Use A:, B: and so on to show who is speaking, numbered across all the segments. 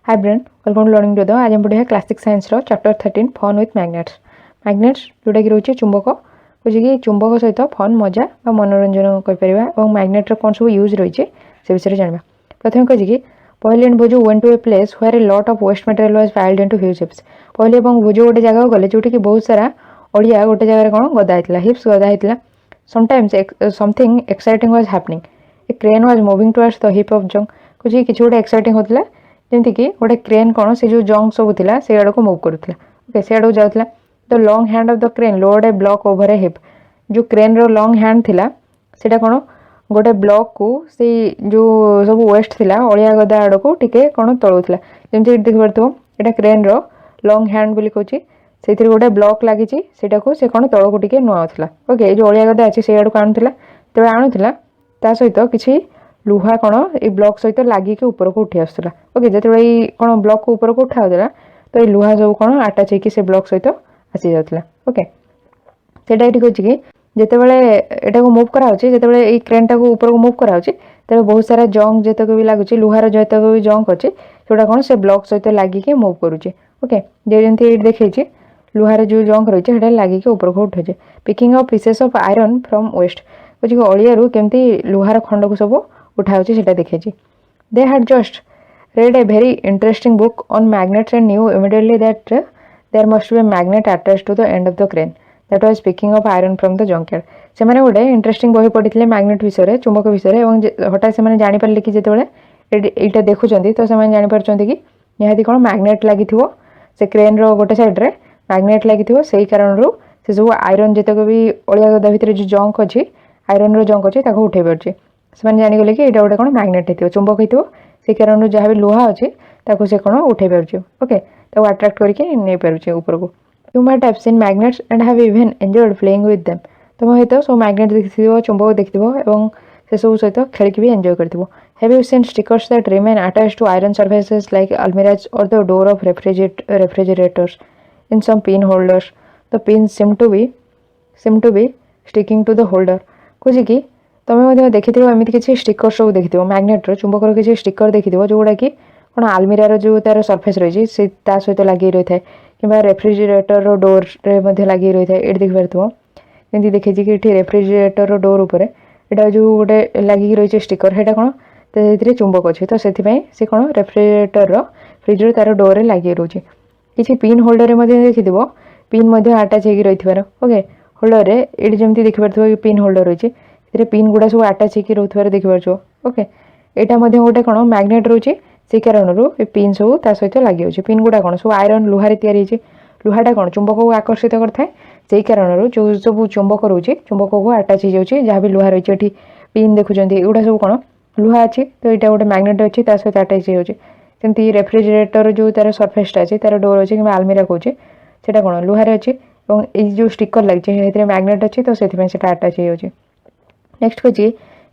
A: Hi Brent, welcome to Learning Today. आज हम पढ़िया क्लासिक साइंस रो chapter 13 fun with magnets. Magnets जोटा कि रोचे चुंबक बुझे कि चुंबक सहित फन मजा बा मनोरंजन करिपरिबा और मैग्नेट रो कोन सब यूज रहिचे से विषय जानबा। प्रथम कहि कि पहिले and Bhojo went to a place where a lot of waste material was piled into huge heaps. पहिले एवं भोजो गोटे जगह गले जोटी कि बहुत सारा ओडिया गोटे जगह कोन गदा हितला हिप्स गदा हितला। Sometimes something exciting was happening. A crane was moving towards the heap of junk. कुछ किछि गोटे एक्साइटिंग होतला जमती कि गोटे क्रेन कौन से जो जंग सब थिला से आड़ को मूव करूला। ओके से आड़ जाउतला the long hand of the crane load a block over a heap. जो क्रेन रो लॉन्ग हैंड थिला सेटा कौन गोटे ब्लॉक को से जो सब वेस्ट थिला अलिया गदा आड़ को टिके कौन तळौतला। जमती देख परथो एटा क्रेन रो लॉन्ग हैंड बोली कहूची सेतिर गोटे ब्लॉक लागिची सेटा को से कौन तळ को टिके नुआउतला। ओके जो अलिया गदा अछि से आड़ को आनुतला तबे आनुतला ता सहित किछि लुहा कौन ये ब्लॉक सहित लागिक ऊपर को उठी आसला। ओके जो कौन ब्लॉक को ऊपर को उठा तो ये लुहा सब कौन आटाच होकर से ब्लॉक सहित आसी जाता। ओके सेटा ये कहे कि जितेबाला यहाँ मुव कराऊँच जो क्रेन टाक ऊपर को मुव कराऊँच तब बहुत सारा जंग जितक भी लगुच लुहार जितक भी जंग अच्छे जोटा कौन से ब्लॉक सहित लागिक मुव करुचे। ओके जमी ये देखिए लुहार जो जंग रही है लागिक ऊपर को उठे picking up pieces of iron from waste बुझे अलियारू केमती लुहार खंड को सब उठाऊँ से देखिए। They had just read a very interesting book on magnets and knew immediately that there must be a magnet attached to the end of the crane that was picking up iron from the junkyard। से माने गोटे interesting बही पढ़ी magnet विषय चुंबक विषय हठात से जापर कि जितेबाला यहाँ देखुं तो से जापर कि निहाती कौन मैग्नेट लगी से क्रेन रो गोटे साइड्रे मैग्नेट लगी से कारण से सब आयरन जितक भी अलिया गदा भितर जो जंक अच्छी आयरन रो जंक अच्छे उठे पारे से जानीगले कि यहाँ गोटे कौन मैग्नेट हो चुंबक हो से कारण जहाँ भी लुहा अच्छे से कौन उठे पारे। ओके तो अट्राक्ट करके नहीं पारे ऊपर को। You might have seen magnets and have even enjoyed playing with them. तुम सहित सब मैग्नेट देखिथिबो चुंबक देखिथिबो एवं से सब सहित खेलिक भी एंजॉय करथिबो। Have you seen stickers that remain attached to iron surfaces like almirahs or the door of refrigerators in some pin holders. The pin seem to be sticking to the holder. कुछ कि तुम्हें देखी एमती किसी sticker सब देखी मैग्नेट्र चुंबकर किसी sticker देखी जोटा कि कौन आलमीरार जो तार सरफेस रही है सहित लगे रही है कि रेफ्रिजरेटर डोर लगे रही है। ये देखिए जमी देखिए कि ये रेफ्रिजरेटर डोर उपर यहाँ जो गोटे लगे रही है स्टिकर है कौन तो चुंबक अच्छे तो से कौन रेफ्रिजरेटर फ्रिजर तार डोर लगे रोचे। किसी पिन होल्डर में देखी पिन आटाच हो रही है। ओके होल्डर ये जमी देखिए पिन होल्डर रही है पिन गुड़ा सब आटाच होकर रोथबार देखिपार। ओके यहाँ गोटे कौन मैग्नेट रोचे से कारण पिन सब सहित लगे पिन गुड़ा कौन सब आयरन लुहार या लुहाटा कौन चुंबक को आकर्षित करता है से कारण जो सब चुंबक रोचे चुंबक को आटाच हो जहाँ भी लुहा रही है पिन देखुं एगुड़ा सब कौन लुहा अच्छे तो यहाँ गोटे मैग्नेट अच्छे सहित आटाच होती रेफ्रिजरेटर जो तार सरफेसटा अच्छे तार डोर अच्छे कि आलमीरा कहे से कौन लुहार अच्छे और ये जो स्टिकर लगे मैग्नेट अच्छे तो से आटाच हो। नेक्स्ट कही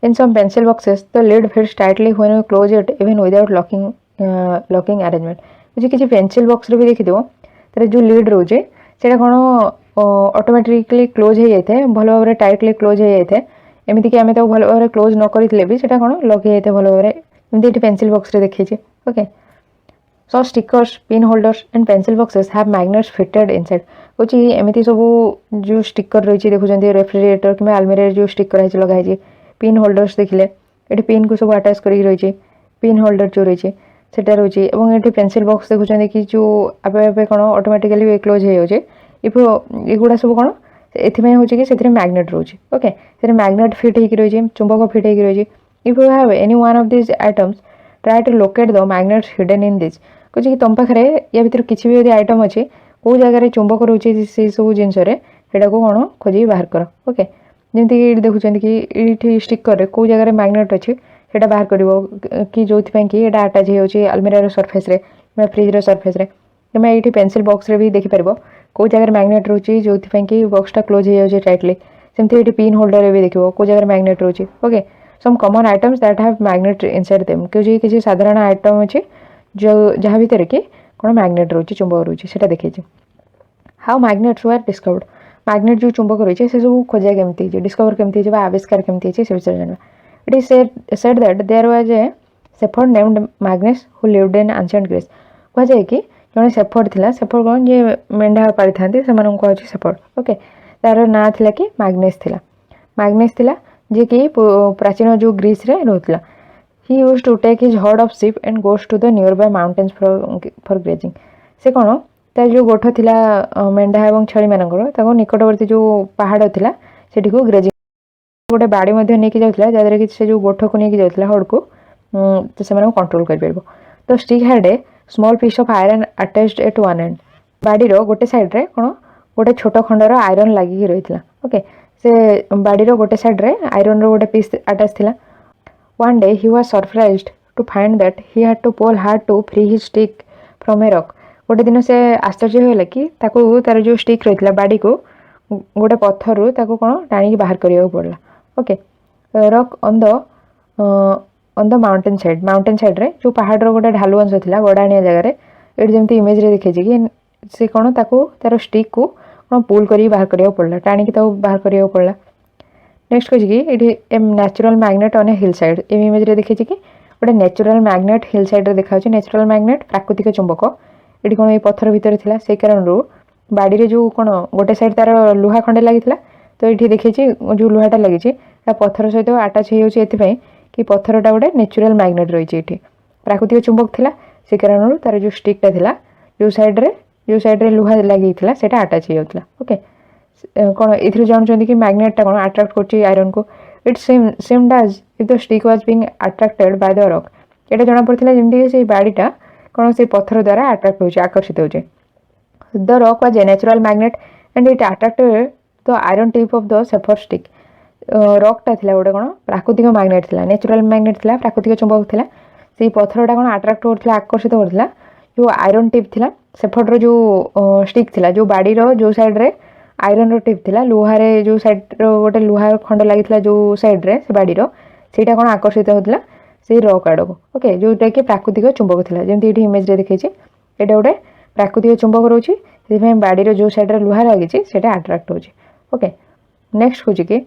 A: in some pencil boxes the lid fits tightly when you close it even without locking arrangement. मुझे किसी पेंसिल बॉक्स भी देखी तर जो लिड रोचे से कौन ऑटोमेटिकली क्लोज हो जाता है भल भाव टाइटली क्लोज हो जाता है एमती कि आम भल भाव क्लोज न करते भी से कौन लग जाता है भल भाव एमती पेंसिल बॉक्स देखिए। Okay so stickers pin holders and pencil boxes have magnets fitted inside. कुछ एमती सब जो स्टिकर रही देखुं रेफ्रिजरेटर कि आलमीरा जो स्टिकर है लगाई पिन होल्डर्स देखिले ये पिन को सब आटाच कर रही पिन होल्डर जो रही है रोचे और ये पेंसिल बॉक्स देखुं कि जो आपे कौन ऑटोमेटिकली क्लोज हो जाए एगुड़ा सब कौन ये हूँ कि मैग्नेट रोचे। ओके से मैग्नेट फिट हो रही चुंबक फिट हो रही। If you have any one of this items try to locate the magnets hidden in this. कुछ कि तुम पाखे या भर किसी भी आइटम अच्छे कौ जगह चुंबक रोचे से सब जिनस को कौन खोजी बाहर कर। ओके जमीक देखुं कि ये स्टिकर कौ जगह मैग्नेट अच्छे से बाहर कर कि जो कि आटाच हो आलमीरार सरफेस फ्रिजर सरफेस तुम्हें ये पेंसिल बॉक्स भी देखिपार कौ जगह मैग्नेट रोचे जो कि बॉक्सटा क्लोज हो जाए टाइटली सेमती ये पिन होल्डर भी देखो कौ जगह मैग्नेट रोचे। Okay some common items that have magnet inside them किसी साधारण आइटम अच्छे जो जहाँ भीतर कि कौन मैग्नेट रोचे चुंबक रोचे से देखिए। How magnets were discovered. Magnet जो चुंबक रही है से सब खोजा केमती डिस्कवर केमती आविष्कार केमती से विषय जानवा। It is said that there was a shepherd named Magnes who lived in ancient Greece कह जाए कि जड़े सेफर्ड थिला सेफर्ड कौन जे मेंढा पाली था से सेफर्ड ओके तार ना थिला कि मैग्नेस थिला जे कि प्राचीन जो ग्रीस रे रहउतला he used to take his herd of sheep and goes to the nearby mountains for grazing से कौन तार जो गोठ थिला मेंढा एवं छेली मानकर ताको निकटवर्ती जो पहाड़ थिला सेठी को ग्रेजिंग गोटे बाड़ी मध्ये नेकी जाउतला जादरे कि से जो गोठ को नेकी जाउतला हड को तो से माने कंट्रोल कर परबो तो stick had a small piece of iron attached at one end बाड़ी रो गोटे साइड रे कोन गोटे छोट खंडर आयरन लागि रहितला ओके से बाड़ी रो गोटे साइड रे आयरन रो गोटे पीस अटैच थिला one day he was surprised to find that he had to pull hard to free his stick from a rock गोटे दिन से आश्चर्य होला कि ताको तार जो स्टिक रहितला बाड़ी को गोटे पत्थर रु ताको कोन टाणी बाहर करिया पड़ला okay rock on the mountain side रे जो पहाड़ रो गोटे ढालू अंश थिला गडाणिया जगह रे एट जेमती इमेज रे देखै छी कि से कोन ताको तार स्टिक को कोन पुल करी बाहर करिया पड़ला टाणी कि ताको बाहर करिया पड़ला नेक्स्ट कह कि ए natural magnet on A hill side A image रे देखै छी कि गोटे नेचुरल मैग्नेट हिल साइड रे देखा छी नेचुरल मैग्नेट प्राकृतिक चुंबक एटी कोन ए पत्थर भीतर थिला से कारण रो बाड़ी रे जो कोन गोटे साइड तार लुहा खंडे लागितला तो एठी देखै छी जो लुहाटा लागि छी ता पत्थर सहित अटैच हे होची एथि पई कि पत्थरटा गोटे नेचुरल मैग्नेट रही एठी प्राकृतिक चुंबक थिला से कारण रो तार जो स्टिकटा थिला जो साइड रे लुहा लागितला सेटा अटैच हे होतला ओके कौन ए जानते कि मैग्नेटा कौन अट्राक्ट कर आयरन को it seemed as if the stick was being attracted by the rock एटा जना पड़थिला जेमती से बाड़ीटा कौन से पत्थर द्वारा अट्रैक्ट होचे आकर्षित होचे the rock was a natural magnet and it attracted the iron tip of the shepherd stick रॉकटा थिला गोटे कौन प्राकृतिक मैग्नेट थिला नेचुरल मैग्नेट थिला प्राकृतिक चुंबक थिला से पत्थरटा कौन अट्रैक्ट करथिला आकर्षित करथिला जो आयरन टिप थिला सेफर जो स्टिक थिला जो बाड़ी रो जो साइड रे आयरन रो टिप थिला लुहारे जो साइड रो गोटे लुहा खंड लागितला जो साइड रे से बाड़ी रो सेटा कोन आकर्षित होतला से रॉक आड़ को ओके जोटा कि प्राकृतिक चुंबक थिला जेमती एठी इमेज रे देखै छी एटा गोटे प्राकृतिक चुंबक रोची सेमे बाड़ी रो जो साइड रे लुहा लागि छी सेटा अट्रैक्ट होची ओके नेक्स्ट होची कि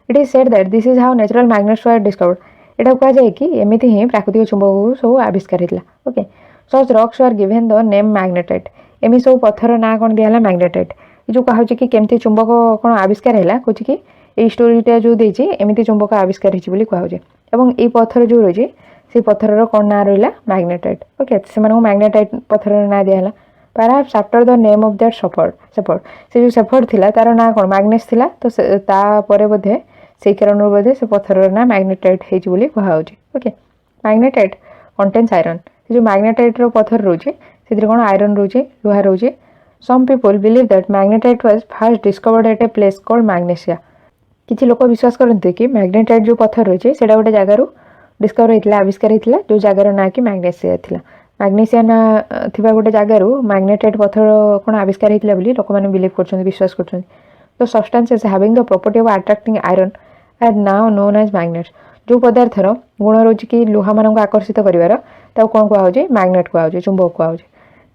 A: it is said that this is how natural magnets were discovered एटा कह जाय कि एमिति ही प्राकृतिक चुंबक सब आविष्कार हितला okay such rocks were given the name magnetite एमि सब पत्थर ना कोन दियाला मैग्नेटाइट जो कहा कि केमती चुंबक कौन आविष्कार है कह कि ये स्टोरीटा जो देती एमती चुंबक आविष्कार होती कहुचे और ये पत्थर जो रही से पत्थर कौन ना रहा मैग्नेटाइट ओके से मैग्नेटाइट पत्थर ना दिहला perhaps after the name of that shepherd से जो सेफर्ड थिला तार ना कौन मैग्नेस थिला तो तापर बोधे से कारण बोधे से पत्थर ना मैग्नेटाइट होती कहुचे ओके मैग्नेटाइट कंटेन्स आयरन जो मैग्नेटाइट पत्थर रोचे से कौन आयरन रोचे लुहा रोचे Some people believe that magnetite was first discovered at a place called Magnesia. किछि लोक विश्वास करते कि मैग्नेटाइट जो पत्थर रही है गोटे जगार डिस्कवर होता आविष्कार होता जो जगार ना कि मैग्नेसिया था मैग्नेसिया ना थी गोटे जगार मैग्नेटाइट पत्थर कौन आविष्कार होता लोक मैंने बिलीव कर विश्वास कर तो substances having the property of attracting iron are now known as magnets जो पदार्थर गुण रोचे कि लुहा मान आकर्षित कर कौन कहुचे मैग्नेट कहुचे चुंबक कहुचे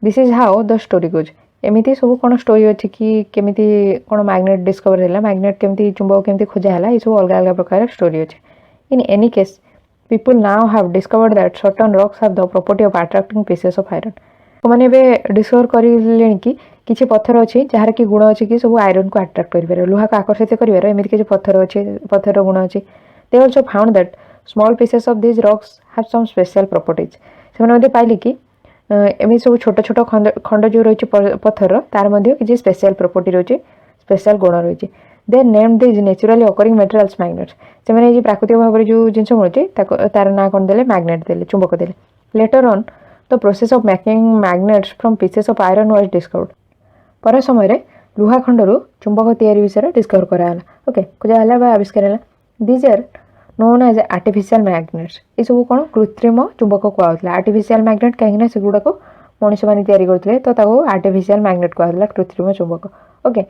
A: this is how the story goes एमती सब कौन स्टोरी अच्छी कि केमिति कौन मैग्नेट डिस्कवर है मैग्नेट केमती चुंबक केमती खोजा है ये सब अलग अलग प्रकार स्टोरी अच्छे in any case people now have discovered that certain rocks have the property of attracting pieces of iron मैंने डिस्कवर कर कि किसी पत्थर अच्छी जार कि गुण अच्छी कि सब आयरन को अट्रैक्ट कर लुहा को आकर्षित कर एमती किसी पत्थर अच्छे पत्थर गुण अच्छी they also found that small pieces of this rocks have some special properties से पाइले कि एमती सब छोट छोट खंड जो रही पत्थर तार किसी स्पेशल प्रॉपर्टी रही स्पेशल गुण रही they name these naturally occurring materials magnets से प्राकृतिक भाव में जो जिन मिलूँ तार ना कौन देले मैग्नेट देले चुंबक देले later on the process of making magnets from pieces of iron was discovered पर समय लुहा खंडर चुंबक तैयारी विषय डिस्कवर कराला ओके खोजा आविष्कार है these are known as artificial magnets ये सब कौन कृत्रिम चुंबक कहला आर्टिफिशियल मैग्नेट कहीं से गुड़ाक मनीष मैंने तैयारी करते तो आर्टिफिशियल मैग्नेट कहला कृत्रिम चुंबक okay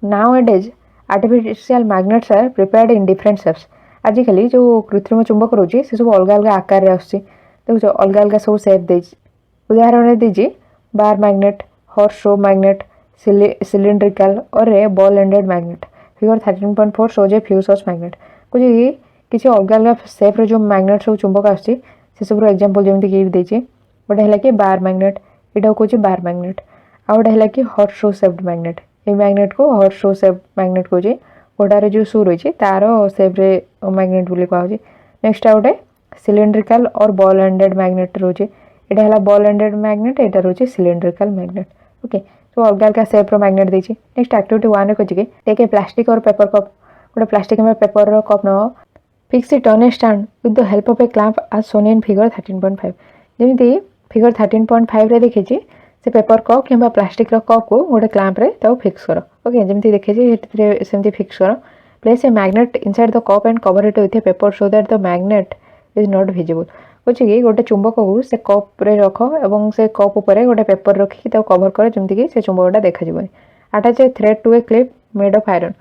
A: nowadays artificial magnets are prepared in different shapes आजिकल जो कृत्रिम चुंबक रोचे से सब अलग अलग आकार देखो अलग अलग सब शेप दे उदाहरण दीजिए bar magnet horseshoe magnet cylindrical or a ball ended magnet figure 13.4 shows a few such magnet कुछ किसी अलग अलग शेप जो मैग्नेट सब चुंबक आसुच्ची से सब एग्जांपल जमी कि देछि गोटे है कि बार मैग्नेट यहाँ कौन बार मैग्नेट आ गोटे है कि हॉर्स शू शेप्ड मैग्नेट ये मैग्नेट को हॉर्स शू शेप मैग्नेट कौन गोटार जो शू रही तार सेप्रे मैग्नेट बोली कहुच्छे नेक्स्ट आ गोटे सिलिंड्रिकल और बॉल एंडेड मैग्नेट रोचे यहाँ है बॉल एंडेड मैग्नेट यहाँ रोचे सिलिंड्रिकल मैग्नेट ओके तो अलग अलग सेप्र मैग्नेट देछि नेक्स्ट एक्टिविटी 1 रे कहि take a plastic or paper cup गोटे प्लास्टिक में पेपर रो कप न fix it on a stand with the help of a clamp as shown in figure 13.5 जेमिति फिगर 13.5 रे देखिछि से पेपर कप किंबा प्लास्टिक रो कप को गोटे क्लैंप रे ताऊ फिक्स करो ओके जेमिति देखिछि सेमिति फिक्स करो place a magnet inside the cup and cover it with A paper so that the magnet is not visible बुझे कि गोटे चुंबक को से कप रे रख एवं से कप ऊपर गोटे पेपर रखी कवर कर जमती कि से चुंबकटा देखा जीवन attach a thread to a clip made of iron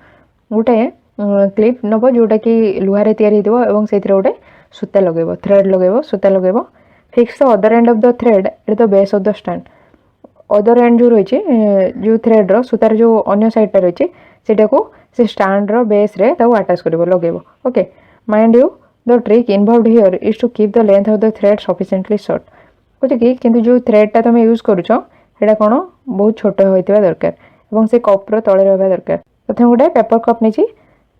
A: गोटे क्लिप नब जोटा कि लुहारे तैयारी होइबो से गोटे सूता लगेबो थ्रेड लगेबो सूता लगेबो fix the other end of the thread at the base of the stand other end जो रही जो थ्रेड रो सूतार जो अन्य साइड रही सेटा को से स्टैंड रो बेस रे ताऊ अटैच करबो लगेबो okay mind you the trick involved here is to keep the length of the thread sufficiently short बुझे कि किंतु जो थ्रेडटा तुम यूज करूछ सेटा कोन बहुत छोट होइतिबा दरकार एवं से कप रो तळे रहबा दरकार प्रथम गोटे पेपर कप नेछि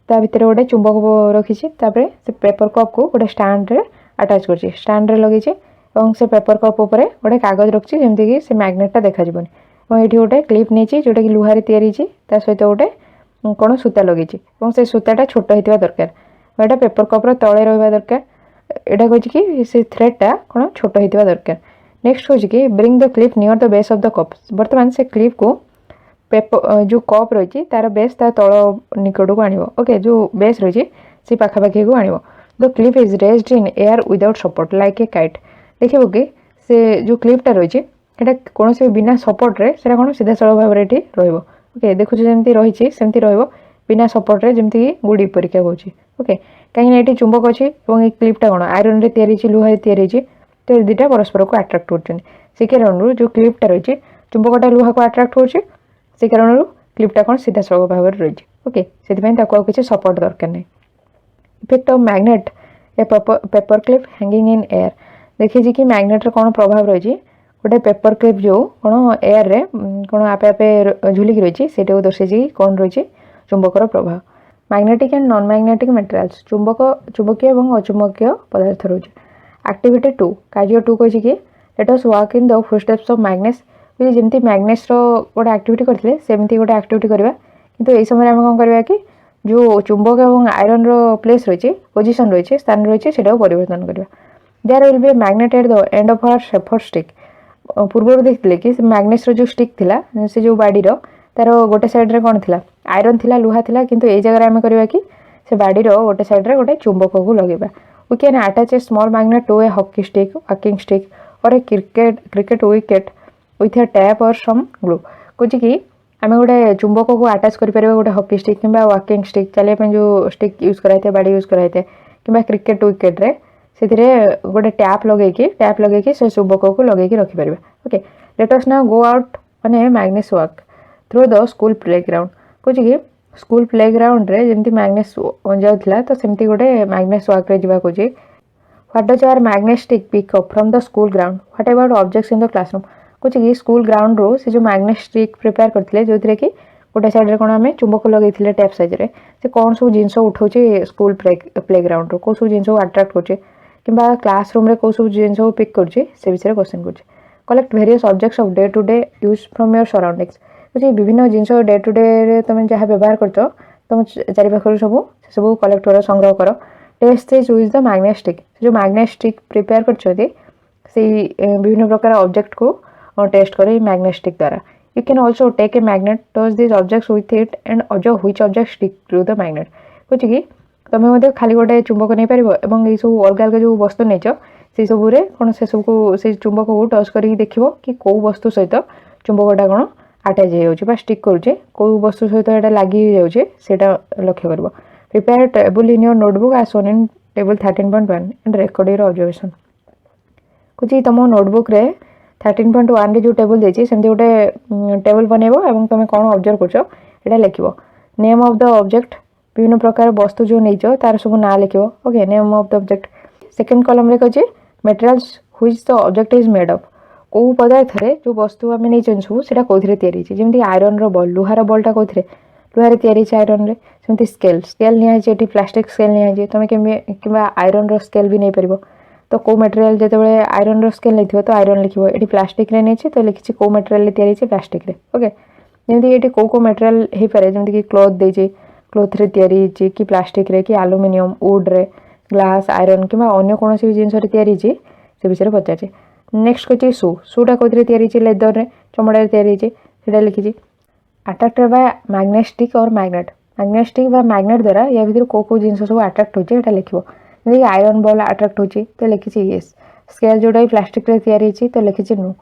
A: ता भितर गोटे चुंबक रखिछि तापरे से पेपर कप को गोटे स्टैंड रे अटैच करछि स्टैंड रे लगिछि एवं से पेपर कप ऊपर गोटे कागज रखछि जेमति कि से मैग्नेटटा देखा जिवनी एवं एठी गोटे क्लिप नेछि जोटा कि लुहारे तयारी छि ता सहित गोटे कोन सूता लगिछि एवं से सूताटा छोट होइतिबा दरकार एटा पेपर कप रो तळे रहबा दरकार एटा कहछि कि से थ्रेडटा कोन छोट होइतिबा दरकार नेक्स्ट कहछि कि bring the clip near the base of the cup वर्तमान से क्लिप को पेपर जो कप रही तार बेस ता तळ निकट को आनिबो ओके जो बेस रही से पाखा पाखी को आनिबो the clip is raised in air without support like a kite देखिबो कि से जो क्लिपटा रही एटा कोनोसी बिना सपोर्ट रे सेटा कोन सीधा सळ भाव रे एठी रहइबो ओके देखु जेमति रही सेमति रहइबो बिना सपोर्ट रे जेमति गुडी परीक्षा होछि ओके कहीं ये चुंबक अच्छी और क्लिपटा कौन आयरन रे तैयारी लुहा तैयारी तो दुटा परस्पर को अट्राक्ट कर से कारण जो क्लिपटा रही चुंबकटा लुहा को अट्राक्ट होछि से कारण क्लिपटा कौन सीधा सड़क भाव में रही ओके से किसी सपोर्ट दरकार नहीं effect of magnet A paper clip hanging in air देखिए कि मैग्नेट कौन प्रभाव रही गोटे पेपर क्लिप जो कौन एयर रे कौन आपे आपे झुलिक रही से दर्शाई कौन रही चुंबकर प्रभाव magnetic and non magnetic materials चुंबकीय और अचुंबकीय पदार्थ रोचे एक्टिविटी 2 कार्य 2 कहि कि let us walk in the footsteps of मैग्नेस जमती मैग्नेस रो गोटे एक्टिविटी करथिले सेमती गोटे एक्टिविटी करबा किंतु एई समय हम कोन करबा कि जो चुंबक और आयरन रो प्लेस रही पोजीशन रही स्थान रही सेटा परिवर्तन करबा there will be a magnet at the end of our shepherd stick पूर्व देखते कि मैग्नेस रो जो स्टिक थिला से जो बाडी रो तार गोटे साइड रे कौन थिला आयरन थिला लुहा थिला किंतु ए जगह आम करबा कि से बाडी रो गोटे साइड रे गोटे चुंबक को लगेबा we can attach a small magnet to a hockey stick walking stick or a cricket wicket with a tape or some glue कुछ कि आम गोटे चुंबक को अटैच कर परिबा गोटे हॉकी स्टिक किंबा वॉकिंग स्टिक चलिया पे जो स्टिक यूज कराइते बाडी यूज कराइते किंबा क्रिकेट विकेट रे सेथिरे गोटे टैप लगेकी से चुंबक को लगेकी रखि परिबा okay let us now go out on a magnet walk through the school playground कुछ कि स्कूल प्लेग्राउंड रे जेमती मैग्नेस जाउथला तो सेमती गोटे मैग्नेस वॉक रे जिबा कोची what does our magnetic pick up from the school ground what about objects in the classroom कुछ कि स्कूल ग्राउंड रो से जो मैग्नेटिक प्रिपेयर करथिले जोथिरे कि गोटे साइड रे कोन हमें चुंबक लगेथिले टैप साइज रे से कोन सब जिंस उठाउचे स्कूल प्लेग्राउंड रो को सब जिंस अट्रैक्ट करचे किंबा क्लासरूम रे को सब जिंस पिक करचे से विषय क्वेश्चन करचे collect various objects of day to day use from your surroundings कुछ विभिन्न जिनस डे टू डे तुम जहाँ व्यवहार कर तुम चारिपाखर सब कलेक्ट कर संग्रह कर test this with the magnetic जो मैग्नेटिक प्रिपेयर कर विभिन्न प्रकार ऑब्जेक्ट को टेस्ट कर मैग्नेटिक द्वारा you can also take a magnet touch this objects with it and observe which object stick to the magnet कुछ कि तुम खाली गोटे चुंबक नहीं पार और ये सब अलग अलग जो वस्तु नहीं से सब कौन से सब को से चुंबक को टच कर देख कि कौ वस्तु सहित चुंबकटा कौन अटैच हो स्टिक करुचे कौ वस्तु सहित यहाँ लगी जाऊे लक्ष्य कर prepare table in your notebook as shown in table 13.1 and record your observation कुछ तुम नोटबुक रे 13.1 रे जो टेबल देछि सेमती गोटे टेबल बनैबो एवं तुम कौन ऑब्जर्व करछो लिखो नेम ऑफ द ऑब्जेक्ट विभिन्न प्रकार वस्तु जो नहीं तार सब ना लिखो okay name of the object second column रे कछि materials which the object is made of को पदार्थ रे जो वस्तु आम नहीं सब से कौन तैयारी जमी आयरन बॉल लुहार बॉलटा कौन लुहार तैयारी आयरन रे सेमती स्केल स्केल निहाई प्लास्टिक स्केल निहाई तुम कि आयरन स्केल भी नहीं पार तो कौ मटेरियल जो आयरन स्केल नहीं तो आयरन लिख ये प्लास्टिक रे नहीं तो लिखी कौ मटेरियल तैयारी प्लास्टिक रे ओके जमी ये कौ मटेरियल हो पाए जमीक क्लोथ देती क्लोथ रे तैयारी कि प्लास्टिक रे कि आलुमिनियम वुड रे ग्लास आयरन कि अन्य कौन जिनस तैयारी से विषय पचारे नेक्स्ट कह सुटा कौन तैयारी लेदर रे चमड़ा तैयारी से लिखी अट्राक्टेड बाय मैग्नेटिक और मैग्नेट मैग्नेटिक बा मैग्नेट द्वारा या भर कौ जिन सब अट्राक्ट होता लिख जैसे आयरन बॉल अट्राक्ट होची तो लिखी येस स्केल जोटा प्लास्टिक रे तैयारी तो लिखी नो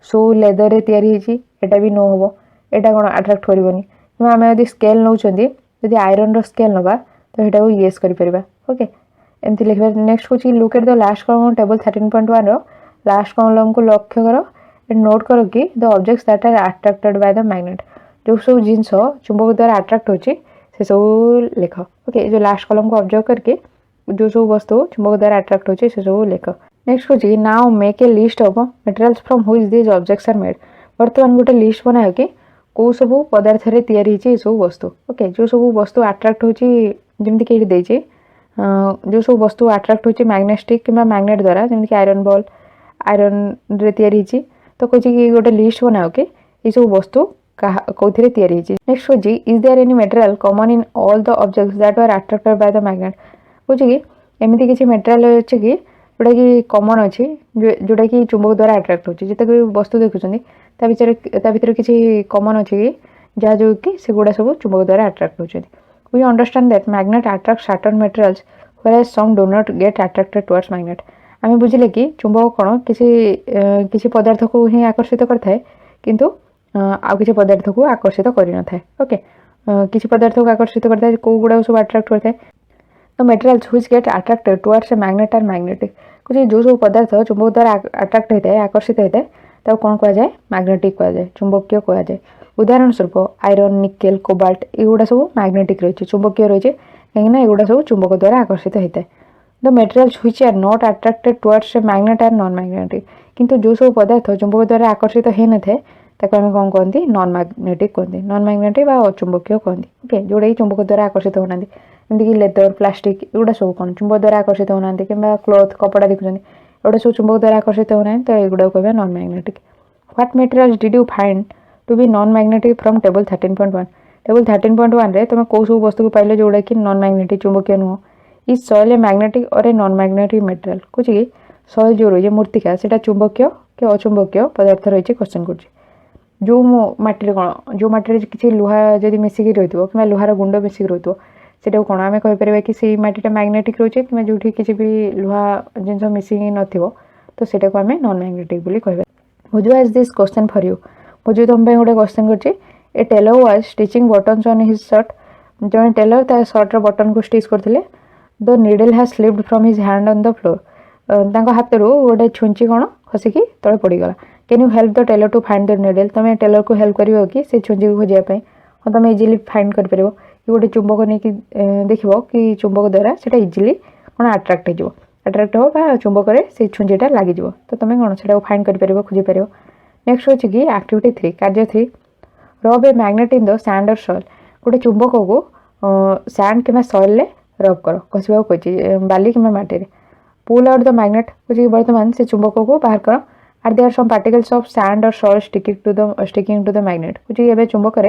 A: शू लेदर रे तैयारी एटा भी नो हम एटा कौन अट्राक्ट करनी आम यदि स्केल नौ जदि आयरन स्केल नवा तो यहाँ येस कर ओके एमती लिखा नेक्स्ट कुछ look at the last column table 13.1 last column को लक्ष्य कर एंड नोट कर कि the objects that are attracted by the magnet जो सब जिनस चुंबक द्वारा अट्रैक्ट होची से सब लिख ओके जो लास्ट कॉलम को ऑब्जर्व करके जो सब वस्तु चुंबक द्वारा अट्रैक्ट होची से सब लिख नेक्स्ट कुछ now make a list of materials from which this objects are made वर्तमान गोटे लिस्ट बना कि कौ सब पदार्थ रे तैयारी होची सब वस्तु ओके जो सब वस्तु अट्रैक्ट होची जेमति कि देछि जो सब वस्तु अट्रैक्ट होची मैग्नेटिक कि मैग्नेट द्वारा जेमति आयरन बॉल आयरन रे तैयारी तो कह गोटे लिस्ट बनाओ कि ये सब वस्तु कौन तैयारी नेक्स्ट कह is there any material common in all the objects that are attracted by the magnet कह कि एमती किसी मटेरियल अच्छे कि जोटा कि कॉमन अच्छी जोटा कि चुंबक द्वारा अट्रैक्ट होची जिते भी वस्तु देखुं भर किसी कॉमन अच्छे कि जहाँ जो कि सेगुड़ा सब चुंबक द्वारा अट्रैक्ट होती we understand that magnet attract certain materials whereas some do not get attracted towards magnet आम बुझिले कि चुंबक कौन किसी पदार्थ को ही आकर्षित करता है किंतु आउ किसी पदार्थ को आकर्षित करन था ओके किसी पदार्थ को आकर्षित करता है कौ गुड़ा सब अट्रैक्ट करता है तो materials which get attracted towards a magnet are magnetic कुछ जो सब पदार्थ चुंबक द्वारा अट्रैक्ट होता है आकर्षित होता है तो कौन कह जाए मैग्नेटिक कह जाए चुंबकीय कह जाए उदाहरण स्वरूप आयरन निकेल कोबाल्ट एगुड़ा सब मैग्नेटिक रही चुंबकीय रही कहीं एगुड़ा सब चुंबक द्वारा आकर्षित होता है the materials which are not attracted towards a magnet are non magnetic किंतु जो सब पदार्थ चुंबक द्वारा आकर्षित हो न थे आम कौन कहते नॉन मैग्नेटिक कहते नॉन मैग्नेटिक अचुंबकीय कहते ओके जोड़ा कि चुंबक द्वारा आकर्षित होना जमीक लेदर प्लास्टिक एगुड़ा सब कौन चुंबक द्वारा आकर्षित होना कि क्लोथ कपड़ा देखुं एगुड़ा सब चुंबक द्वारा आकर्षित होना तो एगुड़ा कह non magnetic what materials did you find to be non magnetic from table 13.1 table 13.1 रे तुम कौ सब वस्तु को पाइल जोड़ा कि नॉन मैग्नेटिक चुंबकीय नुह इज सॉइल ए मैग्नेटिक और ए नॉन मैग्नेटिक मटेरियल कुछ कि सॉइल जो रही मूर्तिका से चुंबकीय कि अचुंबकीय पदार्थ रही क्वेश्चन कर जो माटी कौन जो माटी किसी लुहा जब मिसिकी रही कि लुहार गुंड मिसिक रही से कौन आम कहीपर कि से मटीटा मैग्नेटिक रोचे कि जो किसी भी लुहा जिन मिसिकी नथिबो तो सेटा को आम नॉन मैग्नेटिक बोली कहबे बुझ आज दिस क्वेश्चन फॉर यू मुझे तुम गोटे क्वेश्चन कर a tailor was stitching buttons on his shirt जन टेलर ता शर्टर बटन को स्टिच करते the needle has slipped from his hand on the floor हाथ रू गोटे छुंची कौन खसिकी तले पड़गला can you help the tailor to find the needle तुम टेलर को हेल्प कर कि से छुंची को खोजापी हाँ तुम इजिली फाइंड कर कि गोटे चुंबक नहीं देख कि चुंबक द्वारा से इजिली कौन अट्राक्ट हो अट्राक्ट हो चुंबक से छुंचीटा लगे तो तुम कौन से फाइंड कर खोजिपार नेक्स्ट होची कि एक्टिविटी 3 कार्य 3 रब a magnet in the sand और सॉइल गोटे चुंबक को सैंड कि सॉइल ले रब कर घसवा कही बाली कि मटी पुल आउट द मैग्नेट कुछ बर्तमान से चुंबक को बाहर कर are there some particles of sand और soil sticking to the magnet कुछ ये चुंबक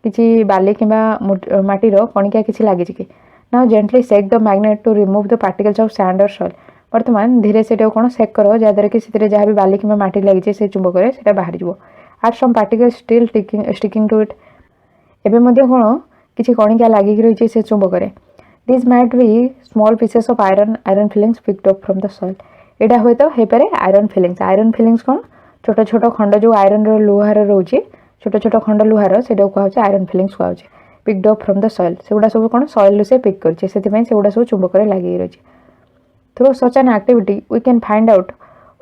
A: किसी बाली कि माटीर कणिका किसी लगी कि now gently shake the magnet to remove the particles of sand और सॉइल बर्तमान धीरे से कौन सेक कर जहाँद्वारा कि जहाँ भी बाली कि माटी लगी से चुंबक से बाहर जाव are some particles still sticking to it एवं कौन किसी कणिका लगिक रही से चुंबक this might be small pieces of iron filings picked up from the soil यहाँ हुए तो हो पारे आयरन फिलिंग्स कौन छोट छोट खंड जो आयरन लुहार रोचे छोट छोट खंड लुहार से कहुचे आयरन फिलिंग्स कहुचे picked up from the soil सेगुड़ा सब कौन सॉइल से पिक कर सेगुड़ा सब चुंबक लगी रही through such an activity we can find out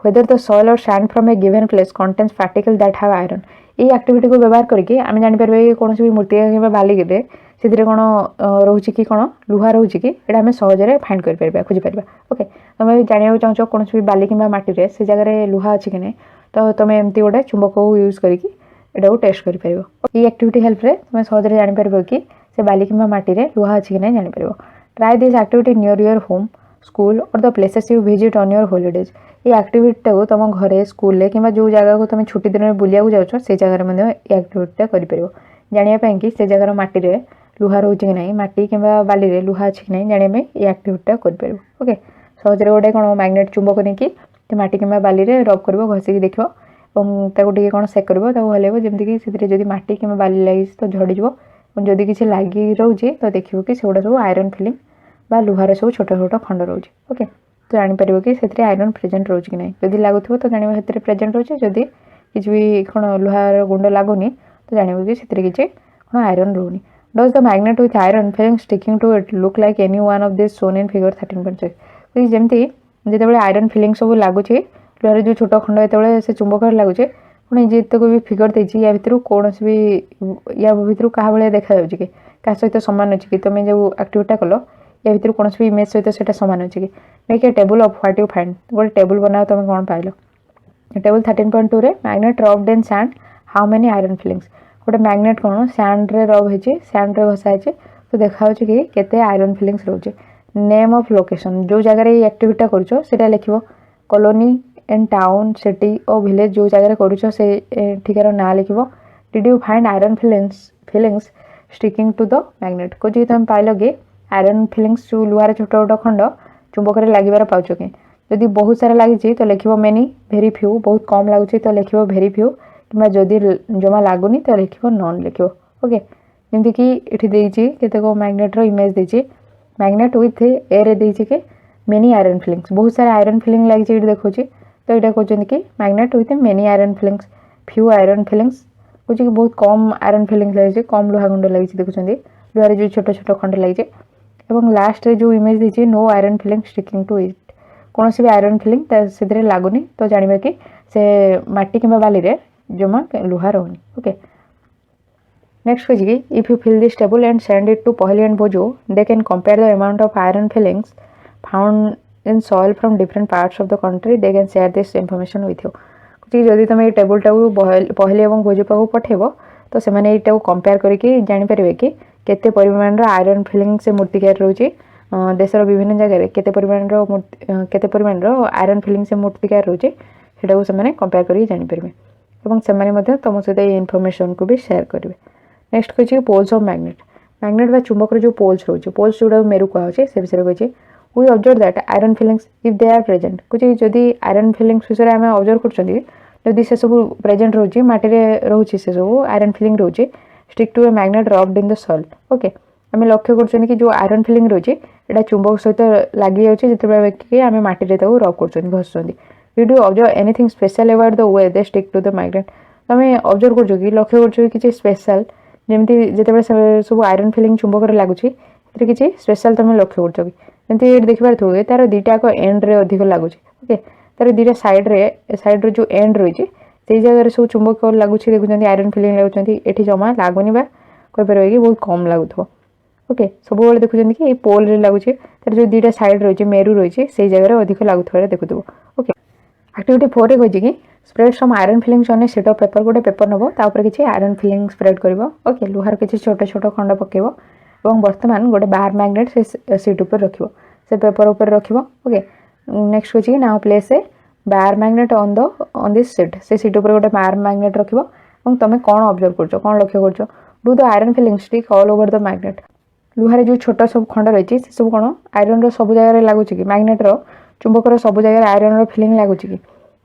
A: whether the soil or sand from a given place contains particles that have iron ये एक्टिविटी को व्यवहार करके आम जापर कौन भी मूर्ति कि बालिके से कौन रोचे कि कौन लुहा रोचे कि ये आम सहजरे फाइंड कर खोजिपर ओके तुम जानवा चाहो कौन भी बाली कि मटी से जगह लुहा अच्छी कि नहीं तो तुम एमती गोटे चुंबक को यूज करके एटा टेस्ट कर एक्टिविटी हेल्प रे तुम सहजरे जापर कि से बाली कि मटी में लुहा अच्छी कि नहीं जापर try this activity near your home school or the places you visit on your holidays ये एक्टिविटी को तुम घरे स्कूल कि जो जगह को तुम छुट्टी दिन में बुलिया जाओ से जगह एक्टिविटी कर जानापी कि से जगह मटी में लुहा रोचे कि नहीं मटी कि बाली रे लुहा अच्छी कि नहीं जानापी ये एक्टिविटी कर ओके सहजरे गोटे कौन मैग्नेट चुंबक नहीं कि मटी कि बाली रे रब कर घसिकी देख टे कौन सेक कर हल्ब जमीक से मटी कि बाली लगी तो झड़ीज जदि किसी लगी रोचे तो देखिए कि सेगुड़ा सब आयरन फिलिंग बा लुहार सब छोट छोट खंड रोचे ओके तो जापर कि से आयरन प्रेजेंट रोचे कि नहीं जदि लगुव तो जान प्रेजेंट रोचे जदि किसी भी कौन लुहार गुंड लगुनि तो जान कि किसी कौन आयरन रोनी does the magnet with iron filing sticking to it look like any one of this shown in figure 13.6 जमी जो आयरन फिलिंग सब लगुच लुहार जो छोट खंड जो से चुंबक लगुचे पुणी जितक भी फिगर देती या भितर कौन भी या भितर क्या भाया देखा कि क्या सहित सामान अच्छी कि तुम जो एक्टिविटी कल या भितर कौन भी इमेज सहित से सामान अच्छी कि make a table of what you find गोटे टेबल बनाओ तुम कौन पाइल टेबल 13.2 रे magnet rubbed in sand how many iron filings गोटे मैग्नेट कौन सैंड रे रब होती सैंड रे घसा है तो देखा कि केते आयरन फिलिंग्स रोचे नेम ऑफ लोकेशन जो जगह ये एक्टिविटी करा लिख कॉलोनी एंड टाउन सिटी और विलेज जो जगह करुचो से ठिकार ना लिख did you find iron filings sticking to the magnet को जी तुम पाइल कि आयरन फिलिंग्स जो लुहार छोट छोट खंड चुंबक लगे पाच कि जदि बहुत सारा लगी तो लिख मेनी भेरी फ्यू बहुत कम लगुच तो लिख भेरी फ्यू कि जदि जमा लगुनि तो लिख नन लिख ओके जमी कि ये केतक मैग्नेटर इमेज देती मैग्नेट विथ एयर देती कि मेनी आयरन फिलिंग्स बहुत सारा आयरन फिलिंग लगी देखो तो यहाँ कहते कि magnet with many iron filings few iron filings कहे कि बहुत कम आयरन फिलिंग्स लगी कम लुहा गुंड लगी देखुं लुहार जो छोट छोट खंड लगी लास्ट रे जो इमेज देती no iron filing sticking to it कौन भी आयरन फिलिंग से लगुनि तो जाना कि से मटी कि बाली रे जमा लुहा रोनी ओके नेक्स्ट कहे if you fill this table and send it to Paheli and Boojho they can compare the amount of iron filings found in soil from different parts of the country they can share this information with you जदि तुम ये table टाक पहली और भोज पाक पठेब तो से यहाँ compare करके जापर कि केते परिमाण आयरन फिलिंग से मूर्तिकार रोचे देशर विभिन्न जगह केते परिमाण आयरन फिलिंग से मूर्तिकार रोचे से कंपेयर करके जापर और तुम सहित ये इनफॉरमेशन को भी शेयर करेंगे नेक्स्ट कहे पोल्स ऑफ मैग्नेट बा चुंबक जो पोल्स रोचे पोल्स जोड़ा मेरु कहे से विषय कहे we observe that iron filings if they are present कहे जदि आयरन फिलिंग्स विषय आम ऑब्जर्व कर सब प्रेजेंट रोचे मटी रोचे से सब आयरन फिलिंग रोचे stick to a magnet rubbed in the soil okay आम लक्ष्य कर कि जो आयरन फिलिंग रोचे यहाँ चुंबक सहित लगी जाए जिते आम मटी रब कर घसुँच did you observe anything special about the way they stick to the magnet तुम ऑब्जर्व कर लक्ष्य कर किसी स्पेशल जमी जिते सब आयरन फिलिंग चुंबक लगुच किसी स्पेशल तुम लक्ष्य कर जमी देखी पारे तार दीटाक एंड रे अधिक लगुच ओके तार दीटा सैड्रे जो एंड रही से जगह सब चुंबक लगुच देखुं आयरन फिलिंग लगुच ये जमा लगुनि कहीपर कि बहुत कम लगुव ओके सब देखुं कि पोल रे लगुच तार जो दीटा सैड रही मेरु रही से जगह अधिक लगुव देखुव ओके एक्टिविटी 4 कहे कि spread some iron filings on a sheet of paper गोटे पेपर नब तापर किसी आयरन फिलिंग स्प्रेड कर ओके लुहार किसी छोट छोट खंड पकेब और बर्तमान गोटे बार मैग्नेट से सीट उपर रख से पेपर उपर रख ओके नेक्स्ट कहे now place a bar magnet on this seat से सीट उपर गोटे बार मैग्नेट रख तुम कौन ऑब्जर्व कर कौन लक्ष्य कर do the iron filing stick all over the magnet लुहार जो छोट सब खंड रही है सब कौन आयरन सब जगह लगुच कि मैग्नेटर चुंबकर सब जगह आयरन फिलिंग लगुच कि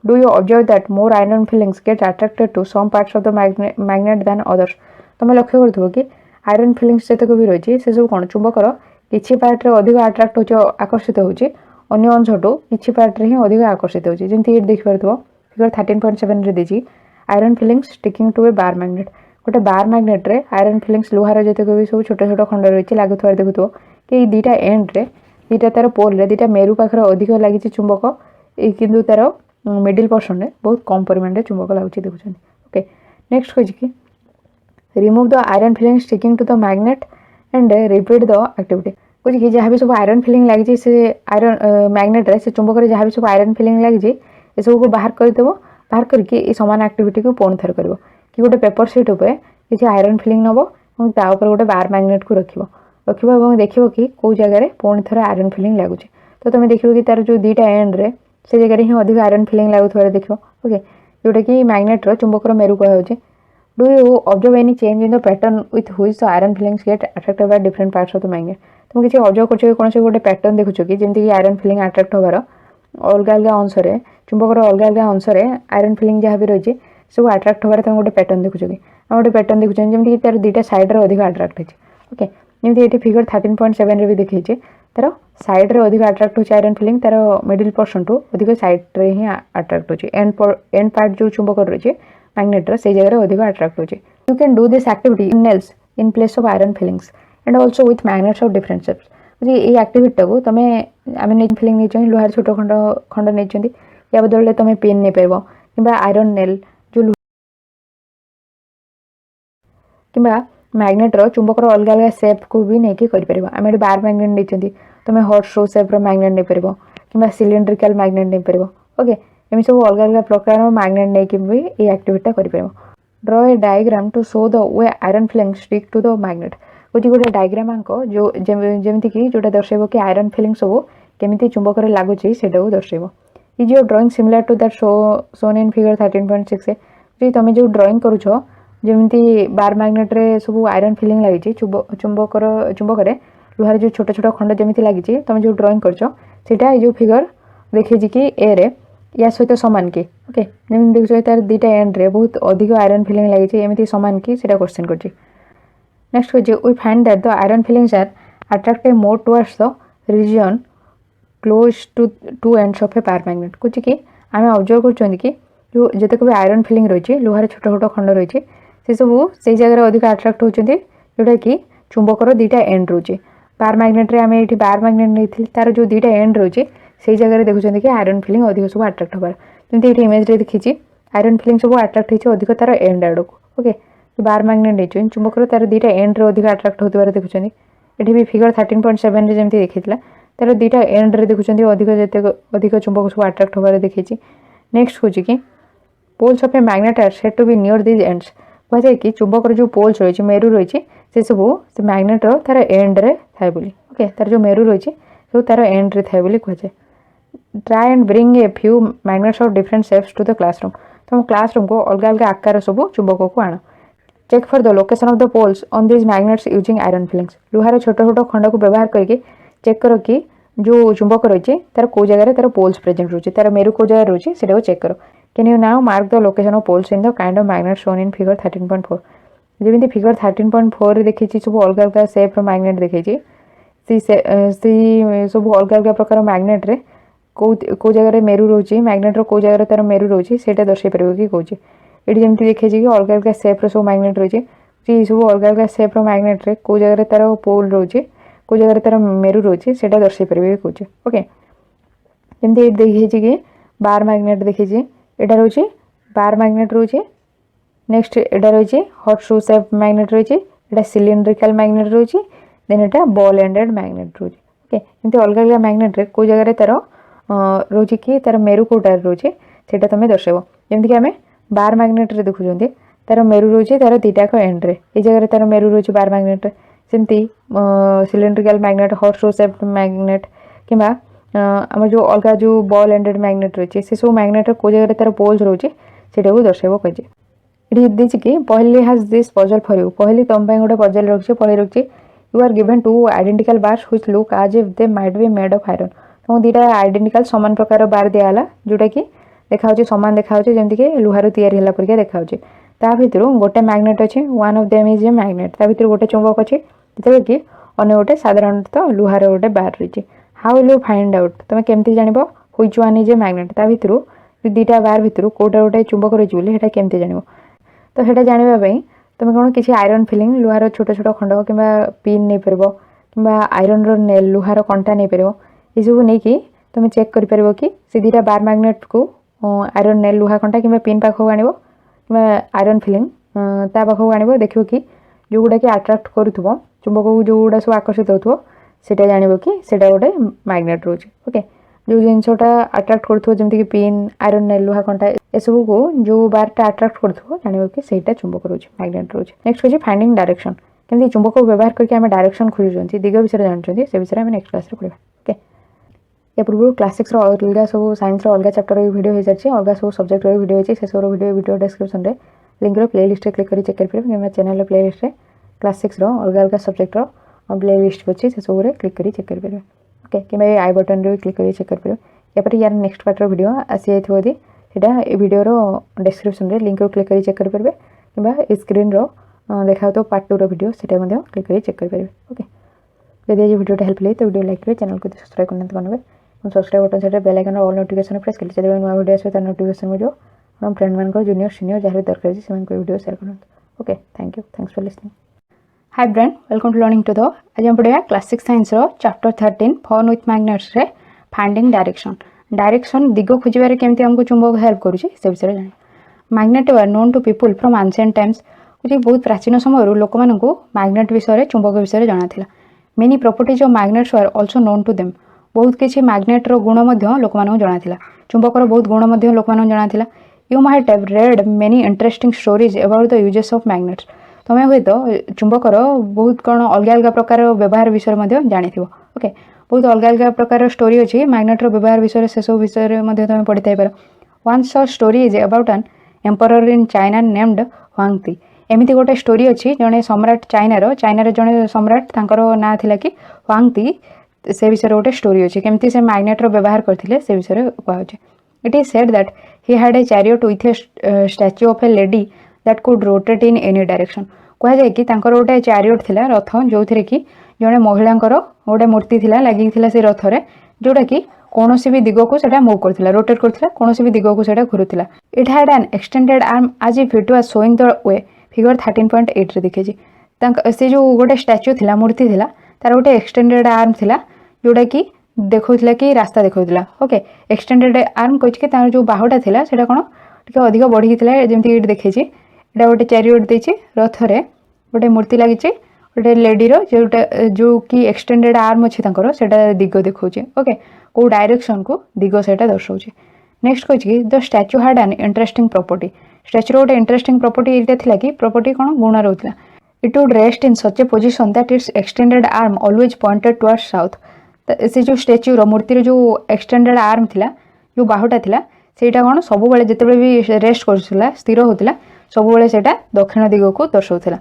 A: do you observe that more iron filings get attracted to some parts of the magnet than others तुम लक्ष्य कर कि आयरन फिलिंग्स जितक भी रही है सब कौन चुंबकर किसी पार्ट रे अधिक अट्राक्ट हो आकर्षित होची अन्य अंशटू किसी पार्ट रे ही अधिक आकर्षित होची जंती देखि पारथबो फिगर 13.7 रे देजी iron filings sticking to a bar magnet गोटे बार मैग्नेट रे आयरन फिलिंग्स लुहार जितक भी सब छोट छोट खंड रही लगुथार देखुथबो कि दीटा एंड रे दीटा तार पोल रे दीटा मेरु पाखर अधिक लागि चुंबक किंतु तार मिडिल पोर्शन रे बहुत कम परिमाण रे चुंबक लागुची देखुछन ओके नेक्स्ट कहि कि remove the iron filing sticking to the magnet and repeat the activity कुछ कि जहाँ भी सब आयरन फिलिंग लगी से आयरन मैग्नेट रे से चुंबक रे जहाँ भी सब आयरन फिलिंग लगी ये सब को बाहर करदेव बाहर करके ये सामान एक्टिविटी को पुणी थर कर कि गोटे पेपर सीट उपर किसी आयरन फिलिंग नब और तापर गोटे बार मैग्नेट को रखिए देखिए कि कौ जगह पुणी थर आयरन फिलिंग लगुच तो तुम देखिए कि तार जो दुईटा एंड रे से जगह ही अधिक आयरन फिलिंग लगुवर देख ओके जोटा कि मैग्नेट चुंबक मेरु कहुचे do you observe any change in the pattern with which the iron filings get attracted by different parts of the magnet तुम किसी ऑब्जर्व कर कौन गोटे पैटर्न देखुच कि जमी आयरन फिलिंग अट्रैक्ट होवार अलग अलग अंश चुंबक अलग अलग अंश आयरन फिलिंग जहाँ भी रही सब अट्रैक्ट होवार तुम गोटे पैटर्न देखुच कि गोटे पैटर्न देखुच जमी तार दुईटा सैड्रे अधिक अट्रैक्ट होती ओके जमी ये फिगर 13.7 भी देखिए तार सैड्रे अधिक अट्रैक्ट हो आयरन फिलिंग तार मिडिल पर्सन टू अधिक सैड्रे ही अट्रैक्ट हो एंड पार्ट जो चुंबक रही मैग्नेट से जगह अधिक अट्रैक्ट हो you can do this activity in nails in place of iron fillings and also with magnets of different shapes ये एक्टिविटी को तुम आम फिलिंग नहीं लुहार छोट खंड खंड नहीं या बदल तुम पिन नहीं पार कि आयरन नेल जो कि मैग्नेटर चुंबक अलग अलग सेप को भी नहीं कर आम ये बार मैग्नेट नहीं तुम हॉट शो सेप्र मैग्नेट नहीं पार कि सिलिंड्रिकल मैग्नेट नहीं पार ओके एम सब अलग अलग प्रकार मैग्नेट नहीं भी ये एक्टिविटी कर draw a diagram to show the way iron filing stick to the magnet कुछ गोटे डायग्राम आंक जो जमीक जोटा दर्शेब कि आयरन फिलिंग सब केमी चुंबक लगुच से दर्शेब is your drawing similar to that shown in figure 13.6 तुम जो ड्रॉइंग करुच जमी बार मैग्नेट रे सब आयरन फिलिंग लगी चुंबक लुहार जो छोट छोट खंड जमी लगी तुम जो ड्रॉइंग कर जो फिगर देखी कि ए रे या सहित सामान कि ओके जमी देखो तार दुईटा एंड रे बहुत अधिक आयरन फिलिंग लगी एमती सामान कि क्वेश्चन कर next question we find that the iron filings are attracted more towards the region close to ends of a power magnet कुछ कि आम ऑब्जर्व कर जो जितक भी आयरन फिलिंग रही लुहार छोट छोट खंड रही से सब से जगह अधिक अट्रैक्ट होती जोटा कि चुंबकर दुईटा एंड रोचे बार मैग्नेट रे आम ये बार मैग्नेट नहीं तार जो दुईटा एंड रोचे से जगह देखुं कि आयरन फिलिंग अधिक सब अट्रैक्ट होबार जमी ये इमेज देखी आयरन फिलिंग सब अट्रैक्ट होती अधिक तार एंड आड़ को ओके बार मैग्नेट नहीं चुंबक तार दुईटा एंड रे अधिक अट्रैक्ट होते देखुं ये भी फिगर 13.7 जमी देखी तार दुईटा एंड रे देखुं अधिक जिते अधिक चुंबक सब अट्रैक्ट होबार देखी नेक्स्ट हूँ कि poles of a magnet are said to be near these ends कहुए कि चुंबक जो पोल्स रही मेरु रही से सब मैग्नेट तार एंड रे थाए बोली ओके तार जो मेरु रही सब तार एंड रे थाए बोली कहुए try and bring a few magnets of different shapes to the classroom तुम क्लासरूम को अलग अलग आकार सब चुंबक को आण check for the location of the poles on this magnets using iron filings लुहार छोट छोट खंड को व्यवहार करके चेक कर कि जो चुंबक रही तार कौ जगह तार पोल्स प्रेजेंट रोचे तार मेरु कौ जगह रोचे से चेक करो can you now mark the location of poles in the kind of magnet shown in figure 13.4 जमी फिगर 13.4 देखी सब अलग अलग सेप्र मैग्नेट देखी सब अलग अलग प्रकार मैग्नेट रे कौ जगह मेरु रोचे मैग्नेट कौ जगह तार मेरु रोचे से दर्शाई पार कि कौन ये जमी देखी कि अलग अलग सेप्र सब मैग्नेट रही सब अलग अलग सेप्र मैग्नेट रे कौ जगह तार पोल रोचे कौ जगह तार मेरु रोचे से दर्शाई पार कि कौन ओके जमी देखी कि बार मैग्नेट देखी यहाँ रोचे बार मैग्नेट रोचे नेक्स्ट यहाँ रही हॉट शू सेप मैग्नेट रही सिलिंड्रिकल मैग्नेट रही देन यहाँ बॉल एंडेड मैग्नेट रोचे ओके एमती अलग अलग मैग्नेट रे कौ जगह तार रोचे कि तार मेरु कौटार रोचे से तुम दर्शेब जमीक आम बार मैग्नेट रे देखुं तार मेरु रोचे तार दुईटाक एंड रे ये जगह तार मेरु रोचे बार मैग्नेट सेमती सिलिंड्रिकल मैग्नेट हॉट शो सेप मैग्नेट कि आम जो अलग जो बॉल एंडेड मैग्नेट रही से सब मैग्नेट कौ जगह तार पोल्स रोचे से दर्शेब कहे ये देती कि Paheli has this puzzle for you Paheli तुम गोटे पजल रखी पढ़ी रखी you are given two identical bars which look as if they might be made of iron तुमको दुईटा आइडेंटिकल सामान प्रकार बार दियाला जोटा कि देखा सामान देखा जमीक लुहार तैयारी है परिका देखा ता भर गोटे मैग्नेट अच्छे one of them is a magnet ता भर गोटे चुंबक अच्छे जिते कि अन्य गोटे साधारणतः लुहार गोटे बार रही how will you find out तुम केमती जान which one is a magnet ता भर दुईटा बार भर कौटा गोटे चुंबक रही बोली केमती जान तो सेटा जानापी तुम कौन किसी आयरन फिलिंग लुहार छोट छोट खंड कि पिन नहीं पार कि आयरन नेल लुहार कंटा नहीं पार ये सब नहीं कि तुम चेक कर कि से दुईटा बार मैग्नेट को आयरन नेल लुहा कंटा कि पिन पाख आण कि आयरन फिलिंग ता पाख आण देख कि जो गुड़ा कि अट्राक्ट करूँ चुंबक को जोड़ा सब आकर्षित होथो सेटा जानिबो कि सेटा गोटे मैग्नेट रोचे। ओके जो जिनसटा अट्राक्ट करथो जेमति कि पिन आयरन नेल लोहा कंटा ए सब को जो बारटा अट्राक्ट करथो जानिबो कि सेटा चुंबक रोचे मैग्नेट रोचे। नेक्स्ट होची फाइंडिंग डायरेक्शन केमति चुंबक को व्यवहार करके हम डायरेक्शन खोजुचंती दिग विषय जानचंती से विषय हम नेक्स्ट क्लास रे पढिबा। ओके या पूर्व क्लास 6 रो अलगा सब साइंस रो अलगा चैप्टर रो वीडियो हे जाछि अलगा सब सब्जेक्ट रो वीडियो हे से सब रो वीडियो डिस्क्रिप्शन रे लिंक रो प्लेलिस्ट रे क्लिक करी चेक करि परबे। चैनल रो प्लेलिस्ट रे क्लास 6 रो अलगा अलगा सब्जेक्ट रो प्लेलिस्ट अछि से सब रे क्लिक करी चेक करि परबे। ओके कि मैं आई बटन रे क्लिक करी चेक करि परबे। या पर यार नेक्स्ट पार्ट रो वीडियो आसी आइथो दी सेटा ए वीडियो रो डिस्क्रिप्शन रे लिंक रो क्लिक करी चेक करि परबे किबा स्क्रीन रो देखा तो पार्ट 2 रो वीडियो सेटा मध्ये क्लिक करी चेक करि परबे। ओके यदि ये वीडियो हेल्प ले तो वीडियो लाइक करिए चैनल को सब्सक्राइब करना तो करबे और सब्सक्राइब बटन सेटा bell icon all notification press करि जब नया वीडियो आसे त नोटिफिकेशन मिलियो हम फ्रेंड मान को जूनियर सीनियर जहां दरकार अछि सेमन को वीडियो शेयर करन। Okay thank you thanks for listening. Hi friend welcome to learning to the आज हम पढ़िया क्लास 6 साइंस रो चैप्टर 13 फन विथ मैग्नेट्स रे फाइंडिंग डायरेक्शन दिग खोजिबारे केमति हमको चुंबक हेल्प करूची से विषय जाने। Magnet were known to people from ancient times कुछ बहुत प्राचीन समय लोक मानू मैग्नेट विषय चुंबक विषय जाना थिला। Many properties of magnets were also known to them बहुत किसी मैग्नेट रो गुण मध्य लोक मानू जाना थिला चुंबक रो बहुत गुण मध्य लोक मानू जाना थिला। You might have read many interesting stories about the uses of magnets तुम हुए तो चुंबकर बहुत कौन अलग अलग प्रकार व्यवहार विषय जानी थो। ओके बहुत अलग अलग प्रकार स्टोरी अच्छी मैग्नेट्र व्यवहार विषय से सब विषय तुम पढ़ी थाई पार। One such story is about an emperor in China named Hoang Ti एमती गोटे स्टोरी अच्छी जड़े सम्राट चाइनार जड़े सम्राट तांकर ना थिला कि ह्वांगती से विषय गोटे स्टोरी अच्छी केमती से मैग्नेट्र व्यवहार करथिले से विषय कहुचे। It is said that he had a chariot with a statue of a lady that could rotate in any direction कह जाए कि तांकर गोटे चैरियट थिला रथ जो थे कि जड़े महिला गोटे मूर्ति थिला लगी थिला से रथ रे जोटा कि कौन भी दिग को सेटा मूव करथिला रोटेट करथिला कौन भी दिग को सेटा घुरुथिला। It had an extended arm as if it was showing the way figure 13.8 रे देखिछि से जो गोटे स्टैच्यू थिला मूर्ति थिला तार गोटे एक्सटेंडेड आर्म थिला जोटा कि देखौथिला कि रास्ता देखौथिला। ओके एक्सटेंडेड आर्म कहि कि तार जो बाहुटा थिला सेटा कोन टिके अधिक बढ़ी थिला जेमति इट देखिछि एटा गोटे चैरियट देछि रथ रे गोटे मूर्ति लगी गोटे लेडी जो कि एक्सटेंडेड आर्म अच्छी सेटा दिग देखा। ओके कौ डायरेक्शन को दिग से दर्शाऊे। नेक्स्ट कही the statue had an interesting property statue गोटे इंटरेस्टिंग प्रॉपर्टी ये थिला कि प्रॉपर्टी कौन गुण रोला। It would rest in such A position that it's extended arm always pointed towards south से जो स्टैच्यू मूर्तिर जो एक्सटेंडेड आर्म थिला जो बाहुटा थिला सेटा कौन सब बेले जिते भी रेस्ट करूला स्थिर होता सब बेले सेटा दक्षिण दिग को दर्शाऊला।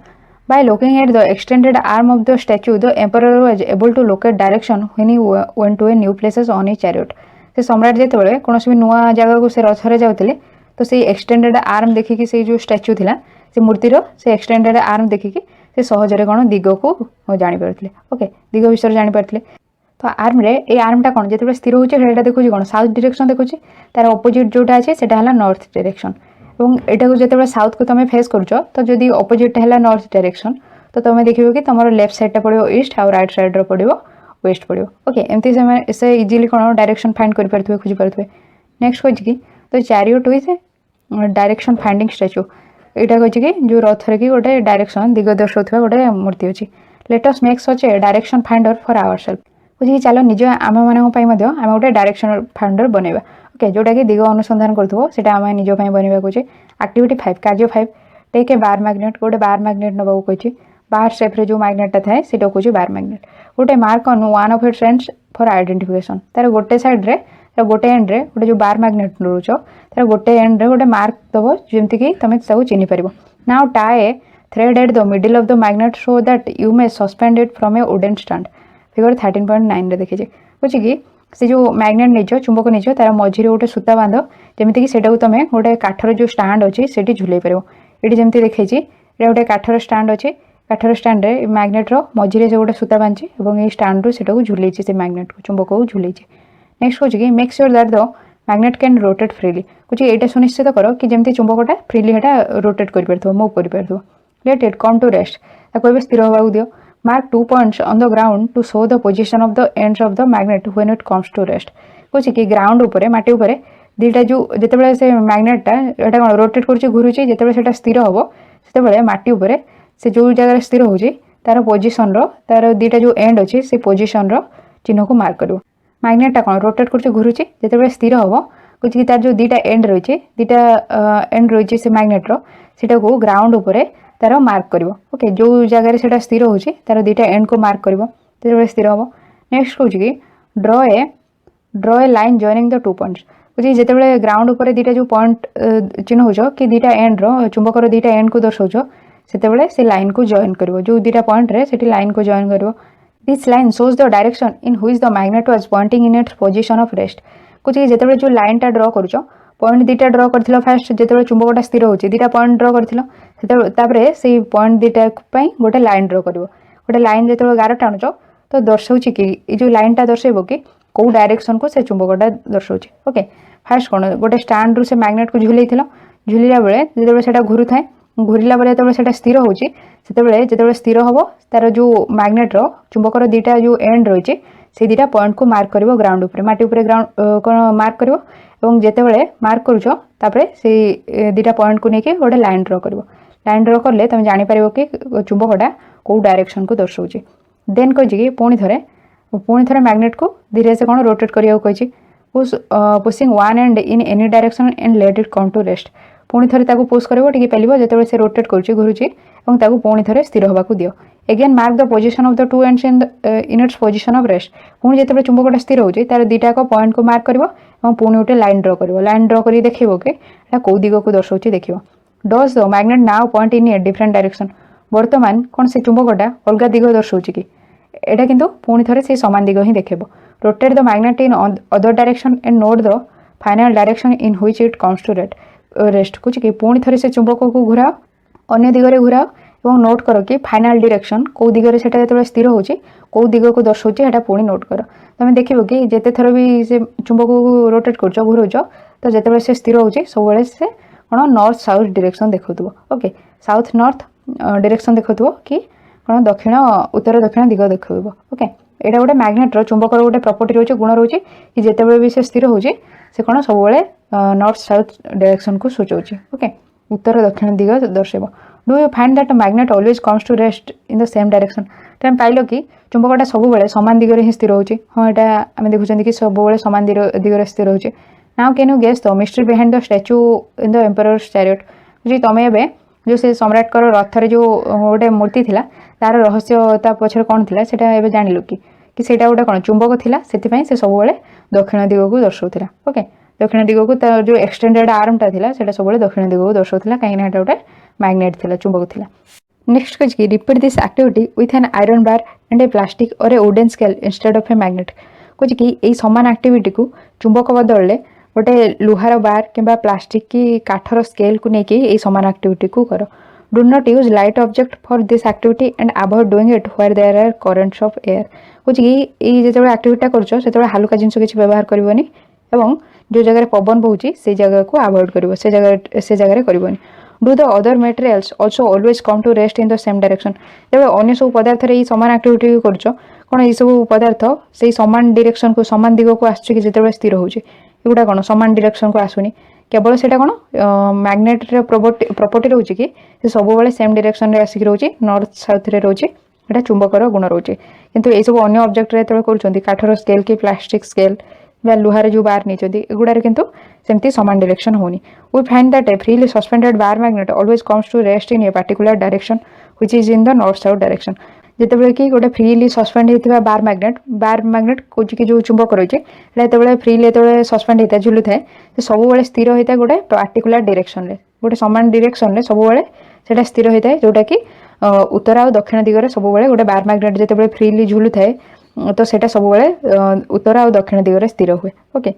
A: By looking at the extended arm of the statue, the emperor was able to locate direction when he went to a new places on his chariot. से सम्राट जेते बेले कोनोसी भी नुआ जगह को से रथ रे जाउतले तो से एक्सटेंडेड आर्म देखि से जो स्टैच्यू थिला से मूर्तिर से एक्सटेंडेड आर्म देखि से सहजरे कोन दिग को जानि परथले। ओके दिग विषय जानि परथले तो आर्म रे ए आर्मटा कोन जेते बेले स्थिर होचे सेटा देखुची कोन साउथ डायरेक्शन देखुची तार ऑपोजिट जोटा अछि सेटा हला नॉर्थ डायरेक्शन और एटा को जिते साउथ को तुम फेस कर तो जदि ऑपोजिट है नॉर्थ डायरेक्शन तो तुम देखियो कि तुम लेफ्ट साइड पड़ो ईस्ट और राइट साइड पड़ो वेस्ट पड़ो। ओके एमती से इजिली कौन डायरेक्शन फाइंड कर पारे खोजी पारे। नेक्स्ट कह कि तो chariot with direction finding statue यहाँ कह कि जो रथ रे कि गोटे डायरेक्शन दिग दर्शाऊा गोटे मूर्ति अच्छी। Let us make such a direction finder for ourselves कह चलो निज आम मान गोटे डायरेक्शन फाइंडर बनवा। ओके जोटा कि दिग अनुसंधान करते आम निज बनवा कहे। एक्टिविटी 5 कार्य 5 टेक ए बार मैग्नेट गोटे बार मैग्नेट नवा कही बार शेप रे जो मैग्नेटा थाए सेटा कहे बार मैग्नेट गोटे mark on one of it's ends for identification तार गोटे साइड रे गोटे एंड रे गोटे जो बार मैग्नेट नौच तार गोटे एंड रे गोटे मार्क दब जमती कि तुम चिन्ह पार। Now tie a thread at the middle of the magnet so that you may suspend it from a wooden stand figure 13.9 रे देखिए कहे कि से जो मैग्नेट निज चुंबक निज तार मझिरे गोटे सूता बांध जमीक से तुम गोटे काठर जो स्टाण्ड अच्छी से झुले पार। ये जमी देखी गोटे काठर स्टाण्ड अच्छी काठर स्टाण्ड रे मैग्नेट्र मझिरे से गोटे सूता बांधी और ये स्टाण्ड से झुले से मैग्नेट को चुंबक को झुले। नेक्स्ट कहे कि make sure that the magnet can rotate freely कुछ ये सुनिश्चित कर कि जमी चुंबकटा फ्रीली रोटेट कर मूव कर। Let it come to rest ताको स्थिर होगा दियो। Mark 2 points on the ground to show the position of the ends of the magnet when it comes to rest कहे कि ग्राउंड उपरे माटी उपरे दीटा जो जिते से मैग्नेटा एटा कौन रोटेट कर घुरुचे जिते स्थिर हम से माटी उपरे से जो जगह स्थिर होची तार पोजिशन तार दुटा जो एंड अच्छे से पोजिशन चिन्ह को मार्क कर मैग्नेटा कौन रोटेट कर घुरुचे जिते स्थिर हम कुछ तार जो दुटा एंड रही दुटा एंड रही से मैग्नेटर सेटा को ग्राउंड उपर तार मार्क कर ओके जो जगार से स्थिर हो तार दुटा एंड को मार्क कर स्थिर हम नेक्स्ट कौन कि ड्र ए लाइन जॉइनिंग द 2 पॉइंट्स बुझे जिते ग्राउंड उपर दुटा जो पॉइंट चिन्ह हो कि दुटा एंड चुंबकर दुटा एंड को दर्शाऊ से से लाइन को जॉइन कर जो दुटा पॉइंट रे से लाइन को जॉइन कर this line shows the direction in which the magnet was pointing in its position of rest कुछ जिते जो लाइन टा ड्र कर पॉइंट दुटा ड्र कर फास्ट जो चुंबकटा स्थिर हो दुटा पॉइंट ड्र कर से पॉइंट दुटा गोटे लाइन ड्र कर गोटे लाइन जो गार टाणुच तो दर्शाऊ कि जो लाइन टा दर्शेब कि कौ डायरेक्शन को से चुंबकटा दर्शाऊ ओके फास्ट कौन गोटे स्टैंड रू से मैग्नेट को झुले झुलिया बेले जो घुरु थाए घूरला बेले जो स्थिर होते जो स्थिर हम तार जो मैग्नेटर चुंबकर दुटा जो एंड रही से दुटा पॉइंट को मार्क कर ग्राउंड उपर माटी उपर ग्राउंड कौन मार्क कर जिते मार्क करुपर से दुटा पॉइंट को लेकिन गोटे लाइन ड्र कर लाइन ड्र कले तुम जापर कि चुंबकटा कौ डायरेक्शन को दर्शाऊ देन कही पुणी थे मैग्नेट को धीरे से कौन रोटेट करने कही pushing one end in any direction and let it come to rest पुणी थे पुश कर पेलिब जो से रोटेट कर घुरुची पुणी थे स्थिर होगा दियो again mark the position of the 2 ends in its position of rest पुणी जो चुंबकटा स्थिर होती तार दुटाक पॉइंट को मार्क कर पुणी गोटे लाइन ड्र कर लाइन ड्र कर देखो कि कौ दिग को दर्शाऊ देख does the magnet now point in a different direction बर्तमान कौन से चुंबकटा अलग दिग दर्शाऊ कि एटा किंतु पुणी थे से सामान दिग ही देखेब rotate the magnet in other direction and note the final direction in which it comes to rest कुछ कि पुणी थे से चुंबक को घुराओ अन्य दिगरे घुराओ और नोट कर कि फाइनल डायरेक्शन कौ दिगरे से स्थिर होची कौ दिग को दर्शाऊँ पुणी नोट कर तुम देखो कि जिते थर भी से चुंबक को रोटेट कर घुराऊच तो जिते से स्थिर होची सब से कौन नॉर्थ साउथ डायरेक्शन देखो ओके साउथ नॉर्थ डायरेक्शन देखो कि कौन दक्षिण उत्तर दक्षिण दिग देखो ओके यहाँ गोटे मैग्नेटर चुंबकर गोटे प्रॉपर्टी रोचे गुण रोचे कि जिते भी से स्थिर होची से कौन सब नॉर्थ साउथ डायरेक्शन को सूचाऊँ ओके उत्तर दक्षिण दिग दर्शेब do you find that magnet always comes to rest in the same direction तुम पाइल कि चुंबकटा सब सामान दिगरे ही स्थिर होची हाँ यहाँ आम देखुं कि सब सामान दिगरे स्थिर होची now can you guess the mystery behind the statue in the emperor's chariot जी तुम ए जो से सम्राट रथर जो गोटे मूर्ति थिला तार रहस्यता पछर कौन थिला सेटा एबे जानिलु कि सेटा गोटे कौन चुंबक थिला सेतिपई से सब दक्षिण दिग को दर्शाउथिला ओके दक्षिण दिग को तार जो एक्सटेंडेड आर्मटा थिला सेटा सब दक्षिण दिग को दर्शाउथिला कहीं ना गोटे मैग्नेट थिला चुंबक थिला नेक्स्ट कह repeat this activity with an iron bar and a plastic or a wooden scale instead of a magnet कुछ कि यही सामान एक्टिविटी को चुंबक बदल में गोटे लुहार बार किंबा प्लास्टिक की काठर स्केल को लेकिन यही सामान एक्टिविटी को कर do not use light object for this activity and avoid doing it where there are currents of air कुछ कि जो एक्टिविटी कर हालुका जिनस किसी व्यवहार करनी एवं जो जगह पवन बहुची से जगह को अवॉइड कर से जगह करनी do the other materials also always come to rest in the same direction जब अन्य सब पदार्थ ये सामान एक्टिविटी कर कौन ये सब पदार्थ से सामान डायरेक्शन को सामान दिग को आसुची जिते स्थिर होची एगुटा कौन सामान डायरेक्शन को आसुनी केवल सेटा कौन मैग्नेट प्रॉपर्टी रोचे कि सब सेम डायरेक्शन रे आसिक रोचे नॉर्थ साउथ रे रोचे एटा चुंबकर गुण रोचे किंतु ये सब अन्य ऑब्जेक्ट रे कर काठर स्केल कि प्लास्टिक स्केल या लुहार जो बार नहीं एगुड़ार किंतु सेमती सामान डायरेक्शन होनी we find that a freely suspended bar magnet always comes to rest in a particular direction which is in the north south direction जिते कि गोटे फ्रीली सस्पेंड होता बार मैग्नेट कौच कि जो चुंबक रही है जो फ्रीली जो सस्पेंड होता है झुलू थाए सब स्थिर होता है गोटे पार्टिकुलर डायरेक्शन रे गोटे सामान डायरेक्शन रे सब स्थिर होता है जोटा कि उत्तर आ दक्षिण दिगरे सब गोटे बार मैग्नेट जो फ्रीली झुलू थाए तो सेटा सब उत्तर आ दक्षिण दिगरे स्थिर हुए okay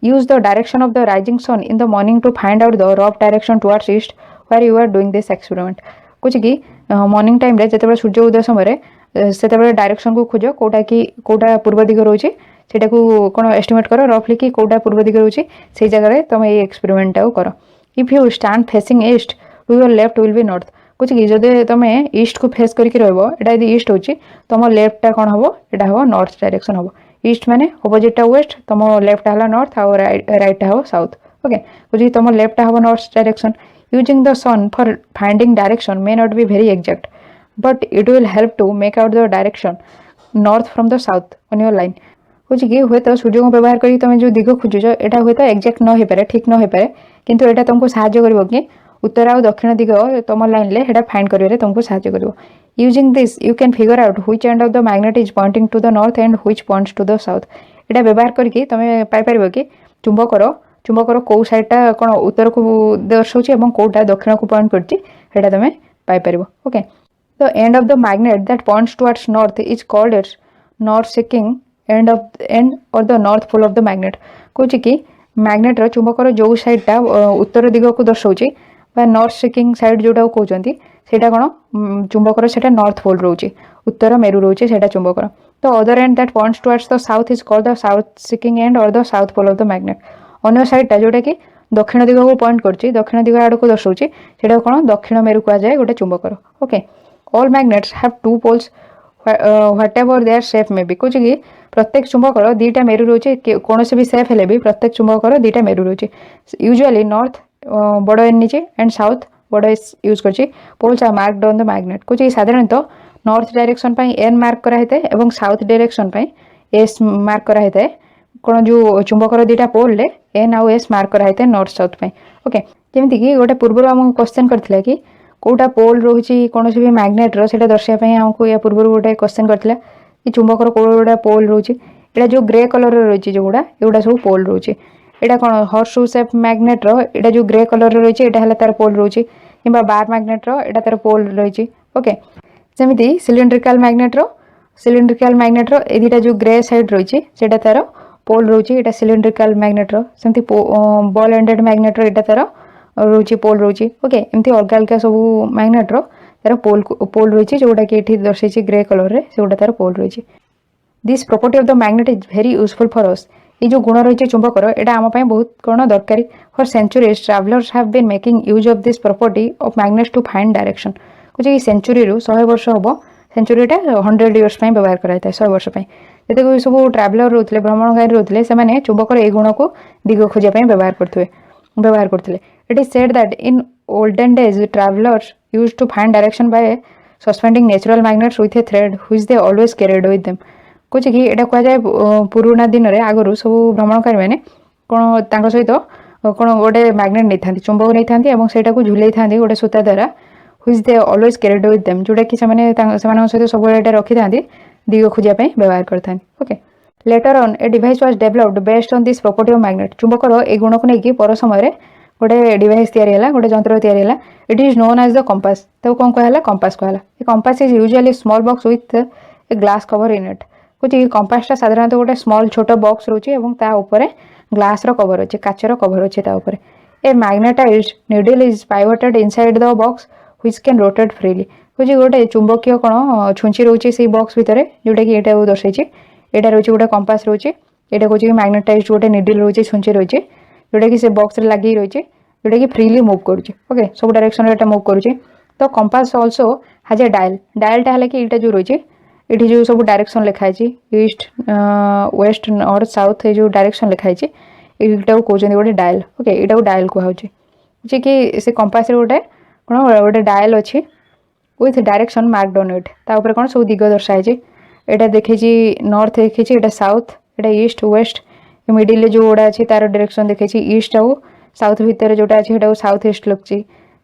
A: use the direction of the rising sun in the morning to find out the rough direction towards east where you are doing this experiment कुछ कि मॉर्निंग टाइम रे जते सूर्य उदय समय से डायरेक्शन को खोज कोटा पूर्व दिग रोचे सेटा को कौन एस्टिमेट कर रफली कि कोटा पूर्व दिग रोचे से जगह तुम ये एक्सपेरिमेंट कर if you stand facing east to your left will be north कुछ कि जदि तुम ईस्ट को फेस करके रहा ईस्ट होची तुम लेफ्टा कौन हम यहाँ हम नॉर्थ डायरेक्शन हम ईस्ट माने अपोजिटा वेस्ट तुम लेफ्ट है नॉर्थ और राइट है साउथ ओके कुछ तुम लेफ्ट हम north direction using the sun for finding direction may not be very exact but it will help to make out the direction north from the south on your line कौन कि हुए तो सूर्य को व्यवहार कर तुम जो दिग खोजुच यहाँ हुए तो एक्जाक्ट न हो पारे ठीक न हो पारे किंतु यहाँ तुमको साहाय्य कर कि उत्तर आ दक्षिण दिग तुम लाइन ले फाइंड कर तुमको साहाय्य कर using this you can figure out which end of the magnet is pointing to the north and which points to the south यहाँ व्यवहार करके तुम पाइपर कि चुंबकर कौ साइडटा कौन उत्तर को दर्शाऊँ और कौटा दक्षिण को पॉइंट कर तुम पाइपर okay the end of the magnet that points towards north is called its north seeking end or the north pole of the magnet कौन कि मैग्नेटर चुंबकर जो साइडटा उत्तर दिग को दर्शाऊँ नॉर्थ सेकिंग साइड जोटा कहते सेटा कौन चुंबकर से नॉर्थ पोल रोचे उत्तर मेरु रोचे से चुंबकर तो other end that points towards the south is called the south seeking end or the south pole of the magnet अन्य साइडटा जोटा कि दक्षिण दिग को पॉइंट कर दक्षिण दिग आड़ को दर्शाऊँ से कौन दक्षिण मेरु कहुए गोटे चुंबकर okay all magnets have two poles whatever their shape में भी कौन कि प्रत्येक चुंबकर दीटा मेरु रोचे कौन भी शेप हेले भी प्रत्येक चुंबकर दीटा मेरु रोचे यूजुअली नॉर्थ बड़ एन नीचे एंड साउथ बड़ एस यूज कर poles are marked on the magnet कौन साधारणतः नॉर्थ डायरेक्शन एन मार्क कराई और साउथ डायरेक्शन एस मार्क कराई कौन जो चुंबकर दीटा पोल ले एन आउ एस मार्क कराई नॉर्थ साउथ ओके जमीक कि गोटे पूर्व आम क्वेश्चन करथिला कि कोटा पोल रोची कौन भी मैग्नेट्र से दर्शाई आमको या पूर्व गोटे क्वेश्चन करथिला कि चुंबकर कौटा पोल रोचे यहाँ जो ग्रे कलर रोचे जो गुड़ा एगुड़ा सब पोल रोचे यहाँ कौन हॉर्सशू शेप मैग्नेट्र यहाँ जो ग्रे कलर रोचे यहाँ तार पोल रोचे कि बार मैग्नेट्र यहाँ तार पोल रही ओके सेमती सिलिंड्रिकल मैग्नेट्र ए दुटा जो ग्रे साइड रही है तार पोल रोचे यहाँ सिलिंड्रिकल मैग्नेट्र सेमती बॉल एंडेड मैग्नेट्र यहाँ तार रोचे पोल रोचे ओके एमती अलग अलग सब मैग्नेट्र तार पोल रही जोटा कि ये दर्शाई ग्रे कलर से गोटा तार पोल रही this property of the magnet is very useful for us ये जो गुण रही है चुंबकर यहाँ आम बहुत कौन दरकारी for centuries travellers have been making use of this property of magnets to find direction कुछ सेंचुरी 100 वर्ष हम सेंचुरीटा 100 इयर्स व्यवहार कराई 100 वर्ष जिते सब ट्रैवलर रोते भ्रमणकारी रोते से चुंबकर ए गुण को दिग खोजापी व्यवहार करते it is said that in olden days travellers use to find direction by suspending natural magnets with a thread which they always carried with them कौच कि यहाँ कहुए पुराना दिन में आगु सब भ्रमणकारी मैंने कौन सहित कौन गोटे मैग्नेट नहीं था चुंबक नहीं था से झुले था गोटे सूता द्वारा which they always carried with them जोटा कि सहित सब रखी था दिग खोजापी व्यवहार करते okay later on a device was developed based on this property of magnet चुंबकर ए गुण को लेकिन पर समय गोटे डिवाइस या गोटे जंत्र या it is known as the compass तो कौन कहला कंपास कहला compass is usually small box with a glass cover in it कुछ कंपासटा साधारणतः गोटे स्मॉल छोट बॉक्स रोचे ग्लास कवर अच्छे काचर कवर अच्छे a magnetised needle is pivoted inside the box which can rotate freely कुछ गोटे चुंबकीय कौन छुंची रोचे से बॉक्स भितर जोटा कि यहाँ दर्शाई यहाँ रोचे गोटे कंपास रोचे यहाँ कौन कि मैग्नेटाइज्ड गोटे नीडल रोचे छुंची रोचे जोटा कि से बॉक्स लगी रही जोटा कि फ्रीली मूव करुचे ओके सब डायरेक्शन में मूव करुचे तो कंपास ऑल्सो हैज ए डायलटा है कि यहाँ जो रही ये जो सब डायरेक्शन लिखाई ईस्ट वेस्ट नॉर्थ साउथ ये जो डायरेक्शन लिखाई यहाँ कहते गोटे डायल ओके यहाँ डायल कहुचे कि से कंपास गोटे कौन गोटे डायल अच्छी with direction marked on it तापर कौन सब दिग दर्शाई यहाँ देखी नॉर्थ देखी यहाँ साउथ यहाँ ईस्ट वेस्ट मिडिल जो गुड़ा अच्छी तार डायरेक्शन देखी ईस्ट आउ साउथ भितर जोटा अच्छे साउथ ईस्ट लगे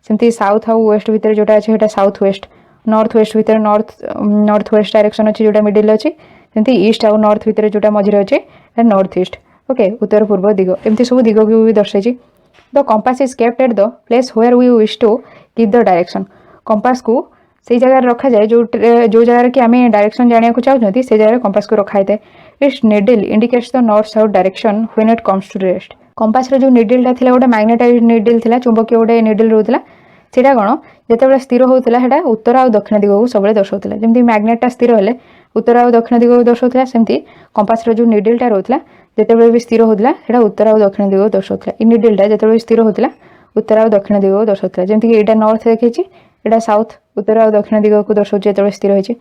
A: सेमती साउथ आउ वेस्ट भितर जोटा अच्छे साउथ वेस्ट नॉर्थ वेस्ट भितर नॉर्थ वेस्ट डायरेक्शन अच्छी जोटा मिडिल अच्छी सेमती ईस्ट आउ नॉर्थ भितर जोटा मझे अच्छे नॉर्थ ईस्ट ओके उत्तर पूर्व दिग एमती सब दिग को भी दर्शाई the compass is kept at the place where we wish to keep the direction compass को से जगह रखा जाए जो जगह कि आम डायरेक्शन जाना चाहते से जगह कंपास को रखा है its needle indicates the north south direction when it comes to rest compass जो निडलटा था गोटे मैग्नेटाइज्ड निडल था चुंबकीय गोटे निडल रोला सीटा कौन जिते स्थिर होता है उत्तर आ दक्षिण दिग को सब दर्शाऊला जमी मैग्नेटा स्थिर हेले उत्तर आ दक्षिण दिग को दर्शाऊला सेमती कंपास जो निडलटा रोला जिते भी स्थिर होता है उत्तर आ दक्षिण दिग को दर्शाऊला इ निडलटा जिते स्थिर होता उत्तर आ दक्षिण दिग को दर्शाऊला जमीक यहाँ नॉर्थ देखी यहाँ साउथ उत्तर आ दक्षिण दिग को दर्शाऊँ जो स्थिर होती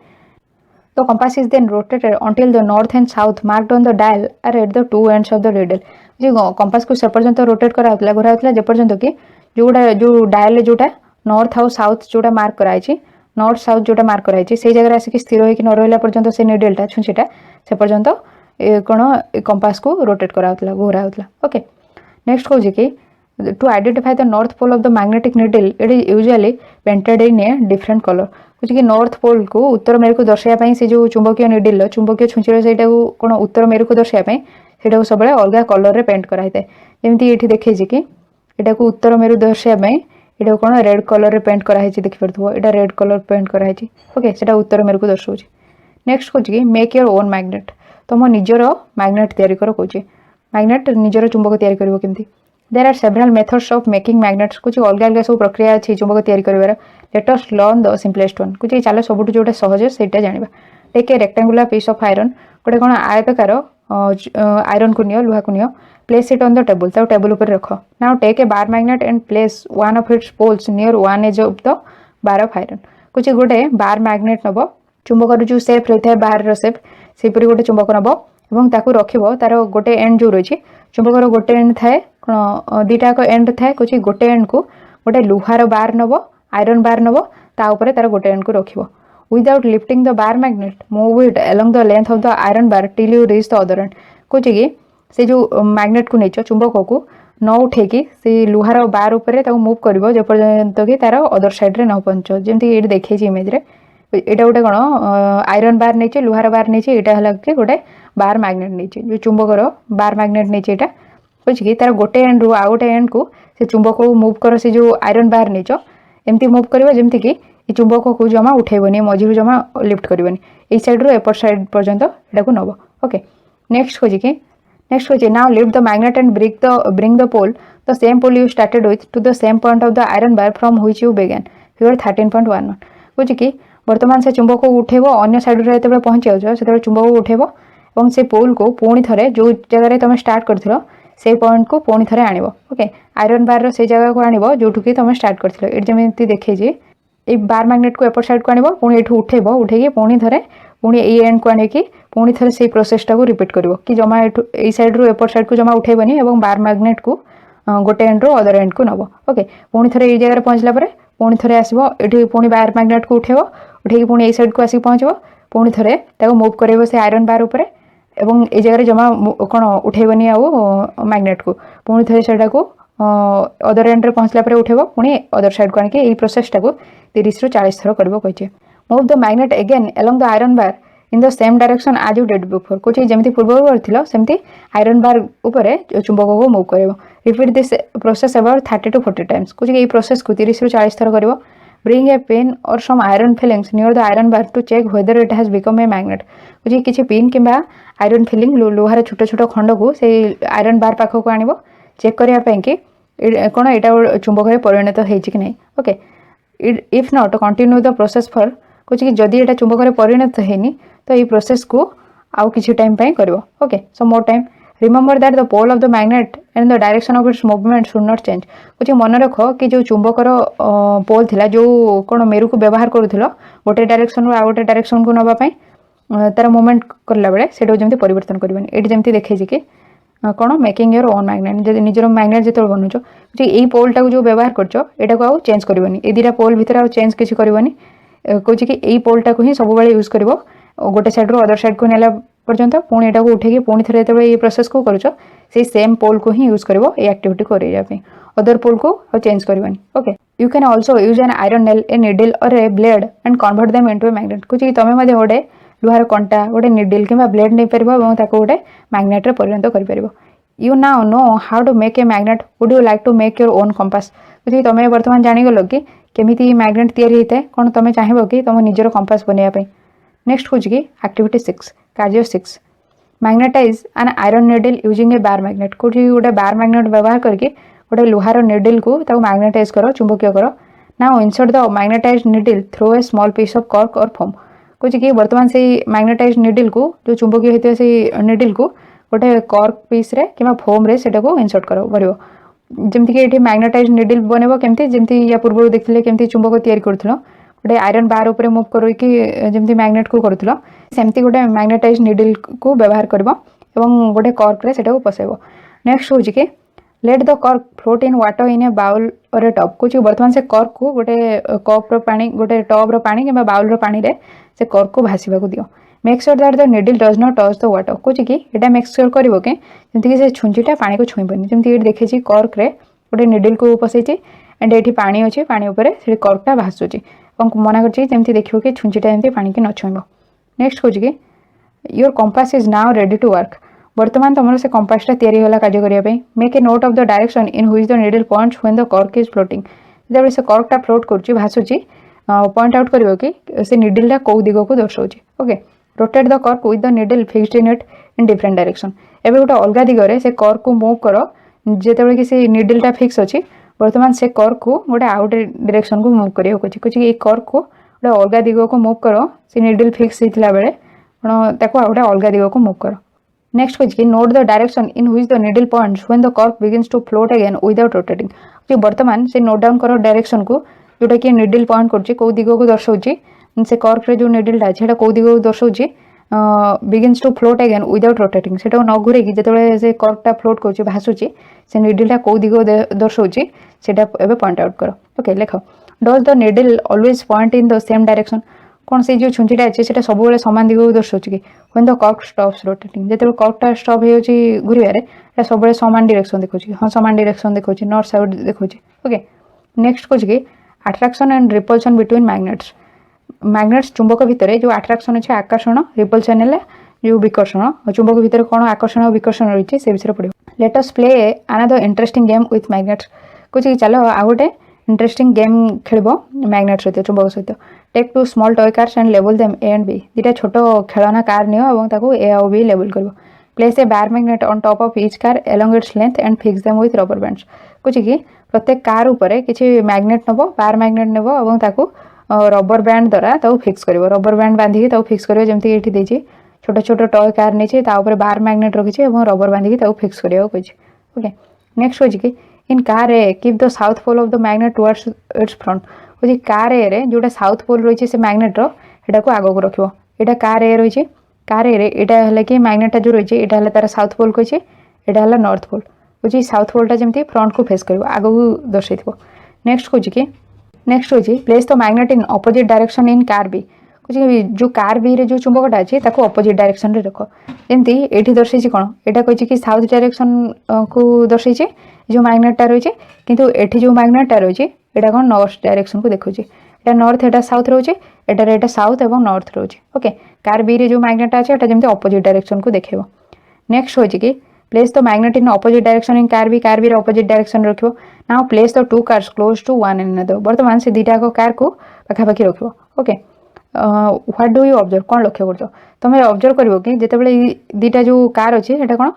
A: तो compass is then rotated until the north and south marked on the dial are at the two ends of the needle जो कंपास को से पर्यंत रोटेट कराला घुराला जेपर्यंत कि जो डायल जोटा नॉर्थ आउ साउथ जोटा मार्क कराई नॉर्थ साउथ जोटा मार्क कराई से जगह आसिक स्थिर होकर न रहा पर्यंत से निडलटा छुंचीटा से पर्यंत कौन कंपास को रोटेट कराउतला घोरा होतला ओके। नेक्स्ट कौन कि to identify the north pole of the magnetic needle it is usually painted in a different colour कुछ कि नॉर्थ पोल को उत्तर मेरु को दर्शाया से जो चुंबकीय नीडल चुंबकीय छुंचीर से कौन उत्तर मेरु को दर्शाया से सब अलग कलर रे पेंट कराई था जमी ये देखे कि यहाँ को उत्तर मेरु दर्शाया यहाँ कौन रेड कलर रे पेंट कराई देखिपे यहाँ रेड कलर पेंट कराई ओके से उत्तर मेरु को दर्शाऊ। नेक्स्ट कौन कि मेक योर ओन मैग्नेट तुम निजर मैग्नेट तैयारी कर कौच मैग्नेट निजर चुंबक तैयारी कर केमती there are several methods of making magnets कुछ अलग अलग सब प्रक्रिया अच्छी चुंबक तैयारी कर let us learn the simplest one कुछ चलो सबुठ जोटा सहज से जाना take a rectangular piece of iron गोटे कौन आयतकार आयरन को नियो लुहा को नियो place it on the table table ऊपर रख now take a bar magnet and place one of its poles near one as of the bar of iron कुछ गोटे बार मैग्नेट नब चुंबक जो सेप रही है बाहर सेप सेपरी गोटे चुंबक नब और ताकू रखिबो तार गोटे एंड जो रही चुंबकर गोटे एंड थाए दीटा एंड थाए कुछ गोटे एंड को गोटे लुहार बार नब आयरन बार नब ताऊपर तार गोटे एंड को रखिबो without lifting the bar magnet move it along the length of the iron bar till you reach the other end कुछ कि से जो मैग्नेट को नहीं चुंबक को न उठेकी से लुहार बार उपर मूव कर जेपर्यंत कि तार अदर साइड रे न पहुंच जमी ये देखे इमेज रे यहाँ गोटे कौन आयरन बार नहीं लुहार बार नहीं यहाँ कि गोटे बार मैग्नेट नहीं जो चुंबकर बार मैग्नेट नहीं यहाँ कुछ कि तार गोटे एंड रु आउ गोटे एंड को से चुंबक को मूव कर से जो आयरन बार नहीं एमती मूव कर जमीक कि चुंबक को जमा उठेबनी मझी जमा लिफ्ट करनी ये सैड रू एपट साइड पर्यंत यहाँ को नब ओके। नेक्स्ट खोजी now lift the magnet and bring the pole the same pole you started with to the same point of the iron bar from which you began figure 13.11 कुछ कि बर्तमान से चुंबक को उठेब अन्य साइड रे जो पहुँची जाओ से चुंबक को उठेब और से पोल को पुणी थे जो जगह तुम स्टार्ट कर से पॉइंट को पुणी थे आण ओके आयरन बार से जगह को आण जोठू कि तुम स्टार्ट कर ये जमी देखे ये बार मैग्नेट को एपट साइड को आण पुणी ये उठेब उठे पुणी थे पुणी ये एंड को आनिकी पुणी थे से प्रोसेसटा को रिपीट कर कि जमा ये साइड रू एपट साइड को जमा उठेबनी और बार मैग्नेट को गोटे एंड रू अदर एंड को नब ओके पुणी थे ये जगह पहुँचला पुणी थे आसो ये पुणी बार मैग्नेट को उठेब उठे पुणी ये साइड को आसिक पहुँचब पुणी थे मूव कर से आयरन बार उपर एवं ये जगह जमा कौन उठेबनी आउ मैग्नेट को पुणी थे से अदर एंड रे पहुँचला उठेब पुणी अदर साइड को आनिकी प्रोसेसटा को 30 रू 40 थर कर कही move the magnet again along the iron bar in the same direction आज यू डिड बिफोर कुछ जमी पूर्व कर सेमती आयरन बार उपर चुंबक को मूव कर repeat this process about 30 to 40 times कुछ ये प्रोसेस को 30 रू 40 थर कर bring a pen or some iron filings near the iron bar to check whether it has become a magnet कुछ किसी पिन कि आयरन फिलिंग लुहार छोट छोट खंड को से आयरन बार पाख को आनिबो चेक करने कि कौन यहाँ चुंबक परिणत होती नहीं okay if not continue the process for कुछ कि जदि यहाँ चुंबक परिणत होनी तो ये प्रोसेस को आउ किसी टाइम कर okay so more time remember that the pole of the magnet and the direction of its movement should not change कुछ मन रख कि जो चुंबकर पोल थिला जो कौन मेरु को व्यवहार करूल गोटे डायरेक्शन रू आ गोटे डायरेक्शन को नापी तार मूवमेंट करला बेले से जमी परिवर्तन करनी ये जमी देखे कि कौन मेकिंग योर ओन मैग्नेट निजर मैग्नेट जो बनूच यही पोलटा को जो व्यवहार कर आउ चेंज करनी ये दुटा पोल भितर आउ चेंज किसी करनी कौन कि यही पोलटा को ही सब यूज कर गोटे साइड रू अदर साइड को नेला पर्यंत पुणी यहाँ को उठे पुणी थे जो ये प्रोसेस को करुच से सेम पोल को ही यूज कर एक्टिविटी करने अदर पोल को चेंज करनी okay you can also use an iron nail a needle or a blade and convert them into a magnet कुछ तुम गोटे लुहार कंटा गोटे निडल कि ब्लेड नहीं पार गोटे मैग्नेट रे परिणत कर you now know how to make a magnet would you like to make your own compass कुछ तुम बर्तमान जानीगल कि केमी मैग्नेट तैयारी होता है कौन तुम चाहब कि तुम निजर कंपास बनवाई। नेक्स्ट हूँ कि एक्टिविटी 6 कार्य 6 magnetise an iron needle using a bar magnet कुछ गोटे बार मैग्नेट व्यवहार करके गोटे लुहार निडल को मैग्नेटाइज कर चुंबकीय कर now insert the magnetise needle through a small piece of cork और फोम कुछ कि बर्तमान से मैग्नेटाइज निडल को जो चुंबकीय होता है से निडल को गोटे कॉर्क पीस रे कि फोम रे सेटा को इंसर्ट कर जमीक ये मैग्नेटाइज निडल बनब केमती जमी या पूर्व देखते केमती चुंबक तैयारी करूँ गोटे आयरन बार उपर मूव करमी मैग्नेट को करूँ सेमती गोटे मैग्नेटाइज निडल को व्यवहार कर गोटे कॉर्क रे सेटा को पसैब। नेक्स्ट हूँ कि let the cork float in water in a bowl और ए टब कौच बर्तमान से कर्क को गोटे कप पानी गोटे टब पानी कि बाउल पानी रे से कर्क को भाषा दियो make sure that the needle does not touch the water कौच कि एटा मेक श्योर करिवो के जमति कि से छुंचीटा पानी को छुईबनी जमति एठी देखिछि कर्क रे गोटे निडल को पसैछि एंड एठी पानी अछि पानी ऊपर से कर्कटा भासुछि और मना करछि जमति देखियो कि छुंचीटा एमति पानी के न छुईबो नेक्स्ट कौच कि your compass is now ready to work वर्तमान तुम से कंपासटा तैयारी होला कार्य करिया पे make a note of the direction in which the needle points when the cork is floating जब से कर्कटा फ्लोट करछि भासुछि पॉइंट आउट करिवो कि से नीडलटा को दिगो को दर्शाउछि ओके रोटेट द कर्क with the needle fixed in it in different direction एबे गोटे अलग दिगरे से कर्क को मूव करो जेतेबे कि से नीडलटा फिक्स अछि वर्तमान से कर्क को गोटे आउट डायरेक्शन को मूव करियो कुछ कुछ ए कर्क को गोटे अलग दिगो को मूव करो से नीडल फिक्स हितला बेले ताको गोटे अलग दिगो को मूव करो नेक्स्ट कुछ note the direction in which the needle points when the cork begins to float again without rotating जो वर्तमान से नोट डाउन करो डायरेक्शन को जोटा कि नीडल पॉइंट करछि को दिगो को दर्शाउछि से कर्क रे जो नीडलटा अछि सेटा को दिगो को दर्शाउछि begins to float again without rotating सेटा न घुरे कि जेतेबेले से कर्कटा फ्लोट करछि भासुछि से नीडलटा को दिगो दर्शाउछि सेटा एबे पॉइंट आउट करो ओके लेखो does the needle always point in the same direction कौन से जो छुंचीटा अच्छे से सब सामान दिग दर्शाऊँ कि व्हेन द कर्क स्टॉप्स रोटेटिंग जिते कर्कटा स्टॉप हो घुरबार सब सामान डायरेक्शन देखो हाँ सामान डायरेक्शन देखो नॉर्थ साइड देखो ओके नेक्स्ट कौच कि attraction and repulsion between magnets चुंबक भितर जो अट्रैक्शन अच्छे आकर्षण रिपल्सन है जो विकर्षण चुंबक भितर कौन आकर्षण और विकर्षण रही से विषय पढ़ो let us play another interesting game with magnets कौच चल आ गोटे इंटरेस्टिंग गेम खेल मैग्नेट सहित चुंबक सहित take two small toy cars and लेवल देम ए एंड बी दुटा छोट खेलना कार नियो ए और बी लेवल कर place a bar magnet on top of each car along its length and fix them with rubber bands कुछ कि प्रत्येक कार उपरे किसी मैग्नेट नब बार मैग्नेट नेब और रबर बैंड द्वारा फिक्स कर रबर बैंड बांधिकी फिक्स कर जमी ये छोट छोट टॉय कार नहीं बार मैग्नेट रखी रबर बांधिकी फिक्स करा ओके नेक्स्ट कह कि in car A keep the south pole of the magnet towards its front कह कार ए रे जोटा साउथ पोल रही से मैग्नेट रो को आगो को रखो यहाँ कार ए रही कार ए रे यहाँ कि मैग्नेटा जो रही है तार साउथ पोल कही यहाँ है नॉर्थ पोल कह साउथ पोलटा जमी फ्रंट को फेस कर आग को दर्शे नेक्स्ट कह कि नेक्स्ट कह place the magnet in opposite direction in car B कह जो कार बी रे जो चुंबकटा अच्छी अपोजिट डायरेक्शन रे रख जमी ये दर्शे कौन यहाँ कही कि साउथ डायरेक्शन को दर्शे जो मैग्नेटा रही किंतु एठी जो मैग्नेटा रही है कौन नॉर्थ डायरेक्शन को देखुची एटा नॉर्थ एटा साउथ रोचे एटा साउथ एवं नॉर्थ रोचे ओके कार बी रे जो मैग्नेटा अच्छे जमी अपोजिट डायरेक्शन को देखेबो नेक्स्ट होची कि place the magnet in opposite direction in car B रे अपोजिट डायरेक्शन रखिबो now place the two cars close to one another वर्तमान से दीटा को कार को पाखापाखि रखिबो okay what do you observe कौन लक्ष्य करछ तुम ऑब्जर्व करिवो कि जेतेबेले दीटा जो कार अच्छे एटा कौन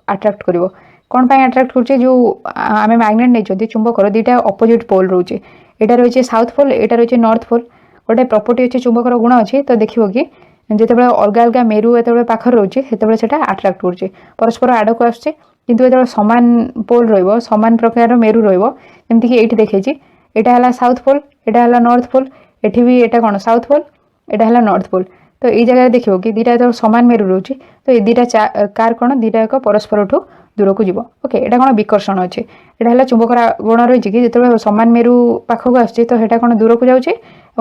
A: अट्रैक्ट करिवो कौन पाई अट्रैक्ट कर जो आम मैग्नेट नहीं चुंबकर दीटा अपोजिट पोल रोचे यहाँ रही है साउथ पोल यहाँ रही है नॉर्थ पोल गोटे प्रॉपर्टी अच्छे चुंबकर गुण अच्छी तो देखिए कि जिते अलग अलग मेरु जो पाखे रोचे से अट्रैक्ट कर परस्पर आड़ को आसचे किंतु जो सामान पोल रमान प्रकार मेरु रमती कि ये देखे यहाँ है साउथ पोल यहाँ है नॉर्थ पोल एटी भी यहाँ कौन साउथ पोल यहाँ है नॉर्थ पोल तो ये जगह देखिए कि दीटा जो सामान मेरु रोचे तो ये दीटा कार कौन दीटा एक परस्पर ठू दूर को जीव ओके यहाँ कौन विकर्षण अच्छे यहाँ है चुंबकर गुण रही कि जो सामान मेरु पाखक आसचे तो यहाँ कौन दूर को जाऊँचे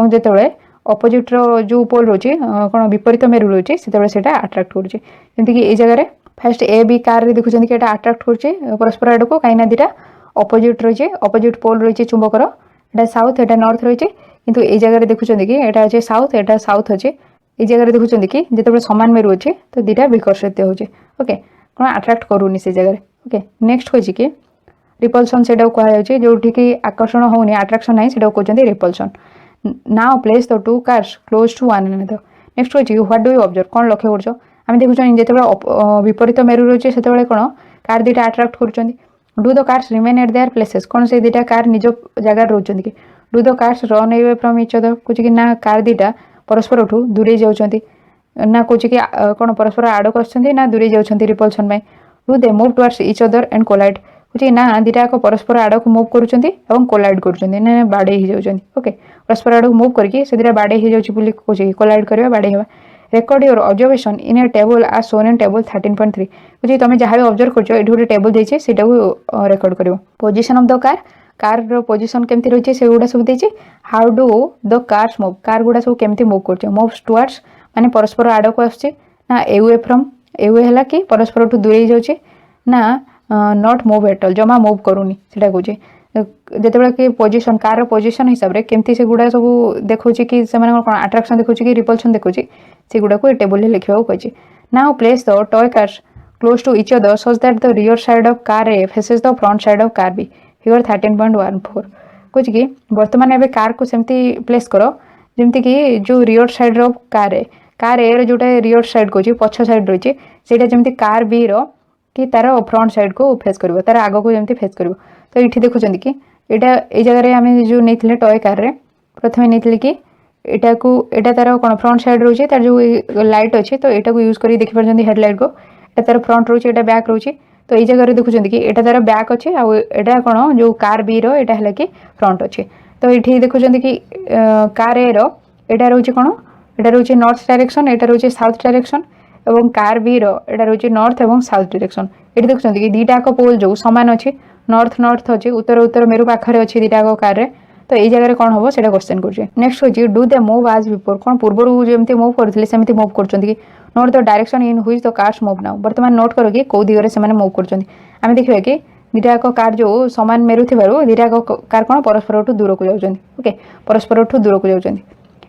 A: जिते अपोजिट जो पोल रोचे कौन विपरीत मेरु रोचे से अट्रैक्ट करमती कि ये जगह फास्ट ए बी कार देखुं कि अट्रैक्ट कर परस्पर आड़ को कहीं दीटा अपोजिट रही अपोजिट पोल रही चुंबकर यहाँ साउथ यहाँ नॉर्थ रही किंतु ये जगह देखुं कि यहाँ अच्छे साउथ यहाँ साउथ अच्छे ये जगह देखुं कि जिते सामान मेरु अच्छे तो दीटा विकर्षित होचे ओके कौन अट्रैक्ट करूनी से जगह ओके नेक्स्ट कही कि रिपल्सन से कहुच्छे जो आकर्षण होनी अट्रैक्शन ना से कहते repulsion now place the two cars close to one another next कही व्हाट डू यू ऑब्जर्व कौन लक्ष्य कर आम देखुं जो विपरीत मेरु रही से कौन कार दीटा अट्रैक्ट कर do the cars remain at there places कौन से दीटा कार निज जगार रोचे कि do the cars run away from each other कुछ कि ना कार दीटा परस्पर ठू दूरे जाऊँच ना कौच कि कौन परस्पर आड़ को ना दूरे जाऊँच रिपल्सन में do they move towards each other and collide कौच ना दीटा परस्पर आड़ को मूव कर कोलाइड कर बाड़े ही जाऊँच ओके परस्पर आड़ को मूव करके से दीटा बाड़े ही जाऊँगी कौच कोलाइड करवा बाड़े हवा record your observation in A table आज शोन इन टेबल 13.3 बुझी तुम जहाँ भी ऑब्जर्व कर ये गोटे टेबल देछि सेटा को रेकर्ड करिवो पोजीशन ऑफ द कार रो पोजीशन केमती रही से गुड़ा सब देछि how do the cars move car गुड़ा सब केमती मूव करछ मूव्स टुवर्ड्स माने परस्पर आड़ को आछे ना एवे फ्रॉम एवे हला कि परस्पर ठु दूरे जाउछे ना नॉट मूव एट ऑल जमा मूव करूनी सेटा कहूचे जेतेबेला कि पोजीशन कार पोजीशन हिसाब रे केमती से गुड़ा सब देखौछि कि से माने कोन अट्रैक्शन देखौछि कि रिपल्शन देखौछि से गुड़ा को टेबल रे लिखिबा को कहछि now place the toy cars close to each other such that the rear side of car A faces the front side of car B figure 13.14 कुछ कि वर्तमान एबे कार को सेमती प्लेस करो जेमती कि जो rear side row car A रो जोटा रियर साइड को जी पछ साइड रही सेटा जेमती कार बी रो कि तार फ्रंट साइड को फेस करबो तार आगो को जेमती फेस करबो तो इठी देखुचंदी कि एटा ए जगह रे हमें जो नेथिले टॉय कार रे प्रथमे नेथिले कि एटा तार कोन फ्रंट साइड रही तार जो लाइट अछि तो एटा को यूज करी देखि परजंदी हेडलाइट को तार फ्रंट रोचे एटा बैक रोचे तो ये जगह देखुं कि एटा तार बैक अच्छे आटा कौन जो कार बी रो एटा है कि फ्रंट अच्छे तो ये देखुं कि कार ए रो एटा रोचे कौन एटा रोचे नॉर्थ डायरेक्शन एटा रोचे साउथ डायरेक्शन एवं कार बी रो एटा रोचे नॉर्थ एवं साउथ डायरेक्शन ये देखुं कि दीटा पोल जो सामान अच्छे नॉर्थ नॉर्थ अच्छे उत्तर उत्तर मेरु पाखे अच्छे दीटा कार रे तो ये जगह कौन हम सेटा क्वेश्चन कर नेक्स्ट होची डू दे मूव आज बिफोर कौन पूर्व जमी मूव करते सेमती मूव कर नोट द डायरेक्शन इन हुई द कार्स मूव नाउ बर्तमान नोट करो कि कौ दिगरे से मूव कर आम देखिए कि दीटा कार जो सामान मेरु दीटा कार कौन परस्पर दूर को जाऊँ ओके परस्पर दूर को जाऊँ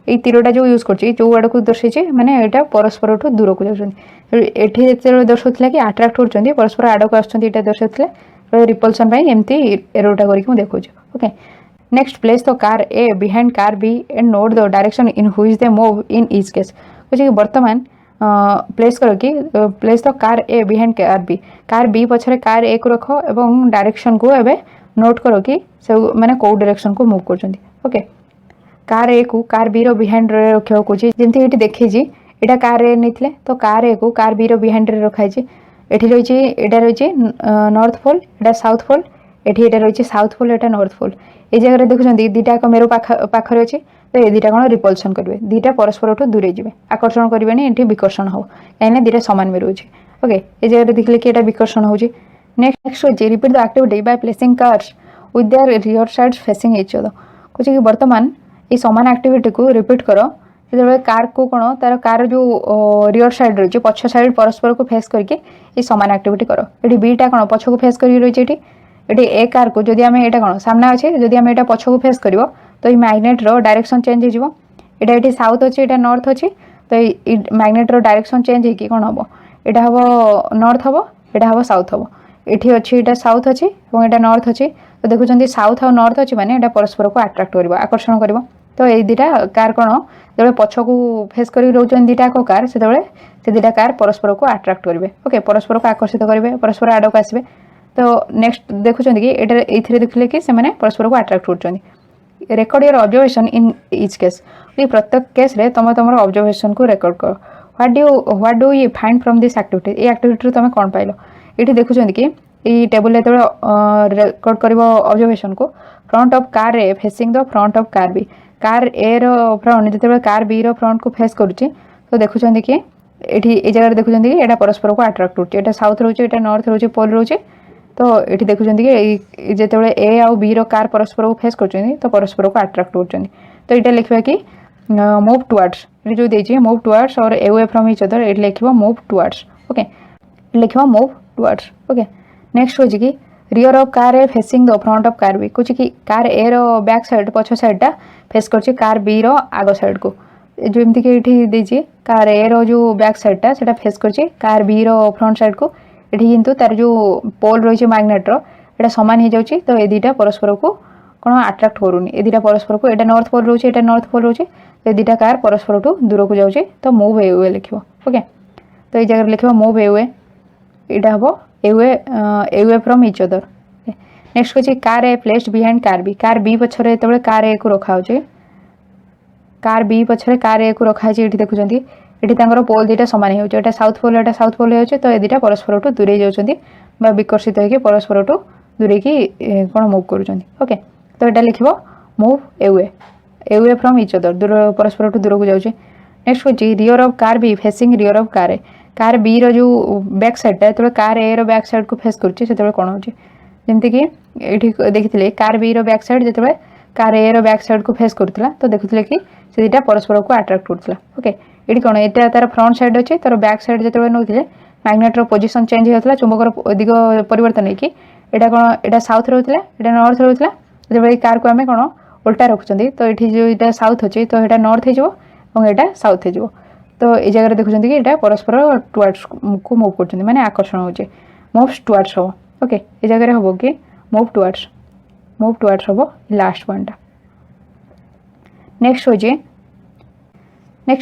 A: ये तीरटा जो यूज कर जो आड़ को दर्शाई माने यहाँ परस्पर दूर को जाऊँ दर्शाला कि आट्राक्ट कर परस्पर आड़ को आसटा दर्शाला रिपल्सन एमती एरोटा करके देखा okay next place the car A behind car B and note the direction in which they move in each case कि बर्तमान प्लेस करो कि place the car A behind car B पछरे कार ए को रख एवं डायरेक्शन को एबे नोट करो कि से माने को डायरेक्शन को मूव करछंती ओके कार ए को कार बी रो बिहाइंड रे रखियो कोची जेंति एठी देखै छी एटा कार ए नेथिले तो कार ए को कार बी रो बिहाइंड रे रखाइ छी एठी रही छी एटा रही छी नॉर्थ पोल एटा साउथ पोल एठी एटा रही छी साउथ पोल एटा नॉर्थ पोल ए जगह देखुछंती दीटा को मेरो पाखरे अछि तो ये दीटा कौन रिपल्सन करेंगे दीटा परस्पर दूरे जी आकर्षण करेंगे ये विकर्षण हो कहीं दीटा सामान में रोचे ओके ये जगह देखिए कि विकर्षण हो नेक्स्ट हो repeat the activity by placing cars with their rear sides facing each other कुछ कि बर्तमान ये सामान एक्टिविटी को रिपीट करो जो कार को कौन तार कार जो रियर साइड रही पछ साइड परस्पर को फेस करके ये सामान एक्टिविटी करो ये बीटा कौन पछ को फेस कर रही ये ए कार को जदि आम यहाँ कौन सामना अच्छे जदि आम यहाँ पछ को फेस कर तो ये मैग्नेट रो डायरेक्शन चेंज हो ये साउथ अच्छे यहाँ नॉर्थ अच्छे तो ये मैग्नेट रो डायरेक्शन चेंज होगी कौन हम यहाँ हम नॉर्थ हम यहाँ हम साउथ हम ये अच्छे यहाँ साउथ अच्छे और यहाँ नॉर्थ अच्छे तो देखुं साउथ और नॉर्थ अच्छे मैंने यहाँ परस्पर को आट्राक्ट कर आकर्षण कर तो ये दीटा कार कौन जो पछ को फेस कर रोचन दीटा कार से दीटा कार परस्पर को आट्राक्ट करेंगे ओके परस्पर को आकर्षित करेंगे परस्पर आड़ को आसवे तो नेक्स्ट देखुं कि ये देखिले कि परस्पर को आट्राक्ट कर record your observation in each case ये प्रत्येक केस रे तुम तुम ऑब्जर्वेशन को रेकर्ड कर what do you find from this activity ये एक्टिविटी तुम कौन पाइल ये देखुं कि ये टेबल जो रेकर्ड कर ऑब्जर्वेशन को front of car A facing the front of car B car A रो फ्रंट जो कार बी रो फ्रंट को फेस करुच्ची तो देखुं कि ये जगह देखुं कि यहाँ परस्पर को आट्राक्ट कर साउथ रोचे यहाँ नॉर्थ रोचे पोल रोचे तो ये देखुं कि जिते ए आउ बी रो कार परस्पर को फेस कर तो परस्पर को आट्राक्ट कर तो ये लिखा कि मूव टुवर्ड्स ये जो देखिए मूव टुवर्ड्स और अवे फ्रॉम ईच अदर ये लिखा मूव टुवर्ड्स ओके लिखा मूव टुवर्ड्स ओके नेक्स्ट हो कि rear of car A facing the front of car B कुछ कि कार ए रो बैक साइड पछ साइडटा फेस कर कार बी रो आग साइड को जमती कि ये देखिए कार ए रो जो बैक साइडटा से फेस कर कार बी रो फ्रंट साइड को ये किंतु तार जो पोल रही मैग्नेट रो ये सामान हो जाऊँगी तो ये दीटा परस्पर को कौन आट्राक्ट करूनी ये दीटा परस्पर को यहाँ नॉर्थ पोल रोचे यहाँ नॉर्थ पोल रोचे तो ये दीटा कार परस्पर दूर को जाऊँगी तो मूव एवे लिखो ओके तो ये जगह लिखो मूव एवे यहाँ हम एवे फ्रॉम ईच अदर नेक्स्ट अच्छे कार ए प्लेस्ड बिहाइंड कार बी पछरे जो कार ए को रखा कार बी पछरे कार ए को रखा ये देखुं ये पोल दीटा सामान हो साउथ पोल हो तो ये दीटा परस्पर दूरे जाऊँगी विकर्षित होकर परस्पर दूरे की कौन मूव कर ओके तो यहाँ लिख move away from each other दूर परस्पर दूर को जाऊँगी नेक्स्ट हूँ rear of car B facing rear of car B रो बैक साइडटा जो कार ए रो बैक साइड को फेस कर कौन हो जमीक ये देखिए कार बी रो बैक साइड जो कार ए रो बैक साइड को फेस करूला तो देखुले कि से दुटा परस्पर को अट्राक्ट करूला ओके ये कौन यहाँ तार फ्रंट साइड अच्छे तार बैक साइड जो नौते मैग्नेट पोजिशन चेंज होता चुंबकर दिग परिवर्तन होगी यहाँ कौन यहाँ साउथ रोला यहाँ नॉर्थ रोला जो कार को आम कौन उल्टा रखुच्च तो ये जो यहाँ साउथ अच्छे तो यहाँ नॉर्थ हो यहाँ साउथ हो तो ये जगह देखुं कि यहाँ परस्पर टुवर्ड्स को मूव कर माने आकर्षण होचे मूव्स टुवर्ड्स हम ओके ये जगह हम कि मूव टुवर्ड्स हम लास्ट वन टा नेक्स्ट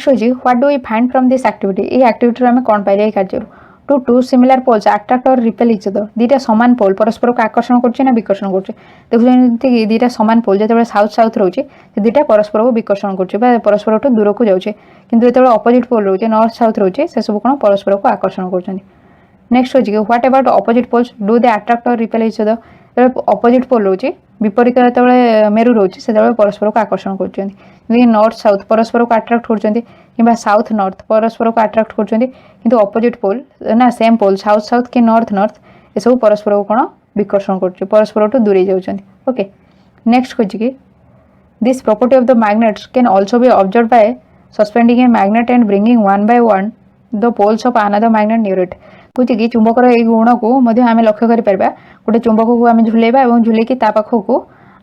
A: हो what do we find from this activity ये एक्टिविटी आम कौन पाइले कार्य to similar poles अट्राक्ट or repel each other दुटा सामान पोल परस्पर को आकर्षण कर विकर्षण कर देखुं दुटा सामान पोल जो साउथ साउथ रोचे दुटा परस्पर को विकर्षण कर परस्पर दूर को जाऊे किंतु जो अपोजिट पोल रोचे नॉर्थ साउथ रोचे से सब कौन परस्पर को आकर्षण कर नेक्स्ट हो what about opposite poles do they attract or repel each other opposite pole रोचे विपरीत जो मेरु रोचे से परस्पर को आकर्षण कर नॉर्थ साउथ परस्पर को अट्राक्ट कर साउथ नॉर्थ परस्पर को अट्राक्ट कर अपोजिट पोल ना सेम पोल साउथ साउथ कि नॉर्थ नॉर्थ ये सब परस्पर को कौन विकर्षण कर परस्पर दूरे जाऊँ ओके नेक्स्ट खोजी this property of the magnets can also be observed by suspending a magnet and bringing one by one the poles of another magnet near it कहे कि चुंबकर ये गुण को आम लक्ष्य कर गोटे चुंबक को आम झुलेबा और झुलेकी पाखक